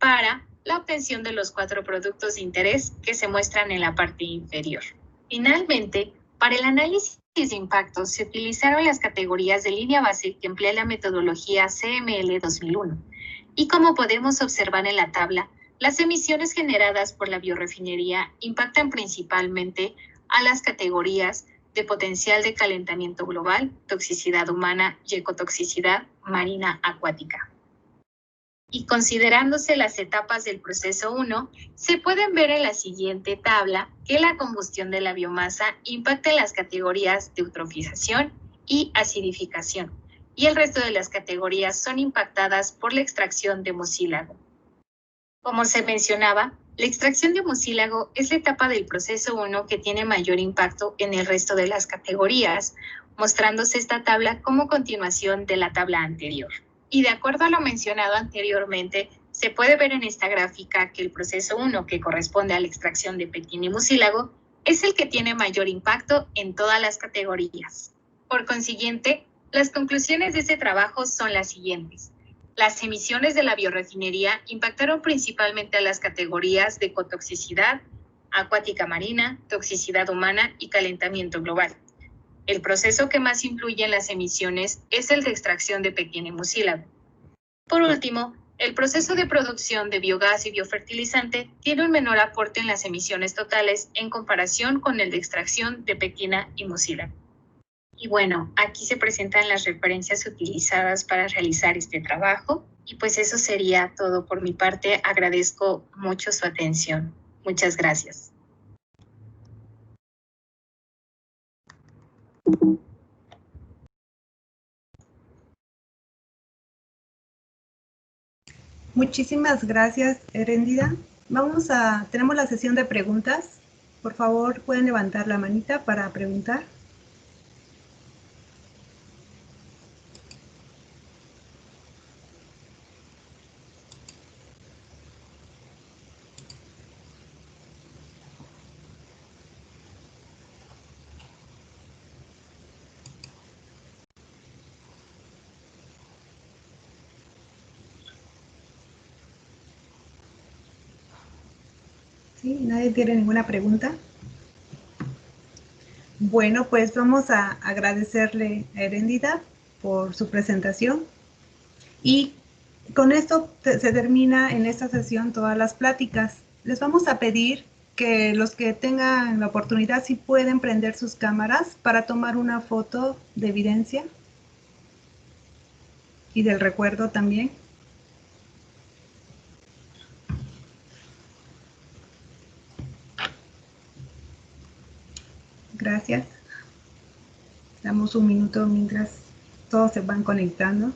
para la obtención de los 4 productos de interés que se muestran en la parte inferior. Finalmente, para el análisis de impacto se utilizaron las categorías de línea base que emplea la metodología CML 2001. Y como podemos observar en la tabla, las emisiones generadas por la biorefinería impactan principalmente a las categorías de potencial de calentamiento global, toxicidad humana y ecotoxicidad marina acuática. Y considerándose las etapas del proceso 1, se pueden ver en la siguiente tabla que la combustión de la biomasa impacta en las categorías de eutrofización y acidificación, y el resto de las categorías son impactadas por la extracción de mucílago. Como se mencionaba, la extracción de mucílago es la etapa del proceso 1 que tiene mayor impacto en el resto de las categorías, mostrándose esta tabla como continuación de la tabla anterior. Y de acuerdo a lo mencionado anteriormente, se puede ver en esta gráfica que el proceso 1, que corresponde a la extracción de pectina y mucílago, es el que tiene mayor impacto en todas las categorías. Por consiguiente, las conclusiones de este trabajo son las siguientes. Las emisiones de la biorefinería impactaron principalmente a las categorías de ecotoxicidad, acuática marina, toxicidad humana y calentamiento global. El proceso que más influye en las emisiones es el de extracción de pectina y mucílago. Por último, el proceso de producción de biogás y biofertilizante tiene un menor aporte en las emisiones totales en comparación con el de extracción de pectina y mucílago. Y bueno, aquí se presentan las referencias utilizadas para realizar este trabajo. Y pues eso sería todo por mi parte. Agradezco mucho su atención. Muchas gracias. Muchísimas gracias, Heréndida. Tenemos la sesión de preguntas. Por favor, pueden levantar la manita para preguntar. ¿Sí? ¿Nadie tiene ninguna pregunta? Bueno, pues vamos a agradecerle a Heréndida por su presentación. Y con esto se termina en esta sesión todas las pláticas. Les vamos a pedir que los que tengan la oportunidad, si pueden prender sus cámaras para tomar una foto de evidencia y del recuerdo también. Gracias. Damos un minuto mientras todos se van conectando.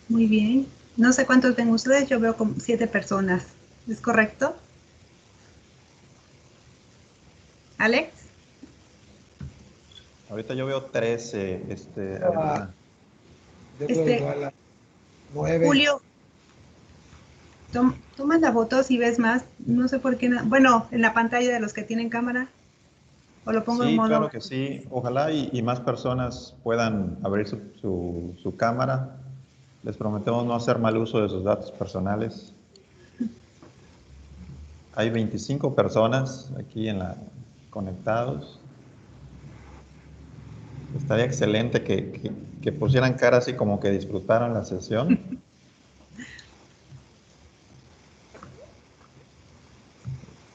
Muy bien. No sé cuántos ven ustedes, yo veo como 7 personas. ¿Es correcto? ¿Alex? Ahorita yo veo 13. Julio, toma la foto si ves más. No sé por qué. Bueno, en la pantalla de los que tienen cámara. O lo pongo en modo. Sí, claro que sí. Ojalá y más personas puedan abrir su cámara. Les prometemos no hacer mal uso de sus datos personales. Hay 25 personas aquí conectados. Estaría excelente que pusieran cara así como que disfrutaran la sesión.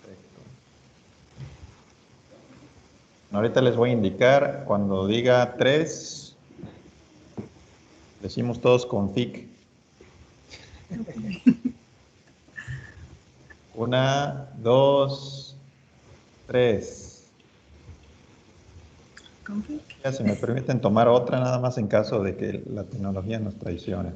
Perfecto. Ahorita les voy a indicar, cuando diga 3, decimos todos config. 1, 2, 3. Ya, si me permiten tomar otra, nada más en caso de que la tecnología nos traicione.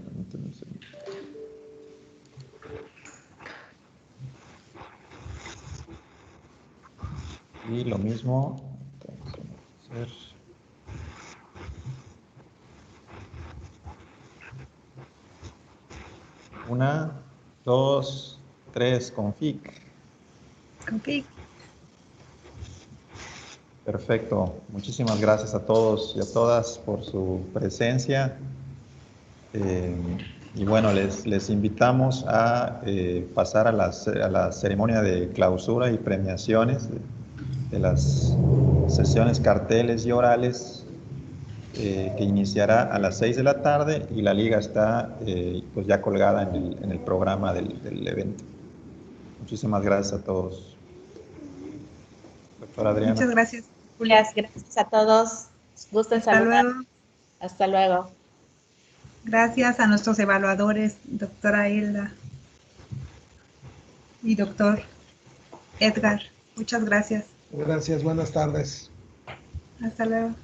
Y lo mismo. Entonces, vamos a hacer. Una, dos, tres, config. Config. Perfecto. Muchísimas gracias a todos y a todas por su presencia. Y bueno, les invitamos a pasar a la ceremonia de clausura y premiaciones de las sesiones carteles y orales que iniciará a las 6 de la tarde y la liga está pues ya colgada en el programa del evento. Muchísimas gracias a todos. Doctora Adriana. Muchas gracias. Gracias a todos. Gusto en Hasta saludar. luego. Hasta luego. Gracias a nuestros evaluadores, doctora Hilda y doctor Edgar. Muchas gracias. Gracias, buenas tardes. Hasta luego.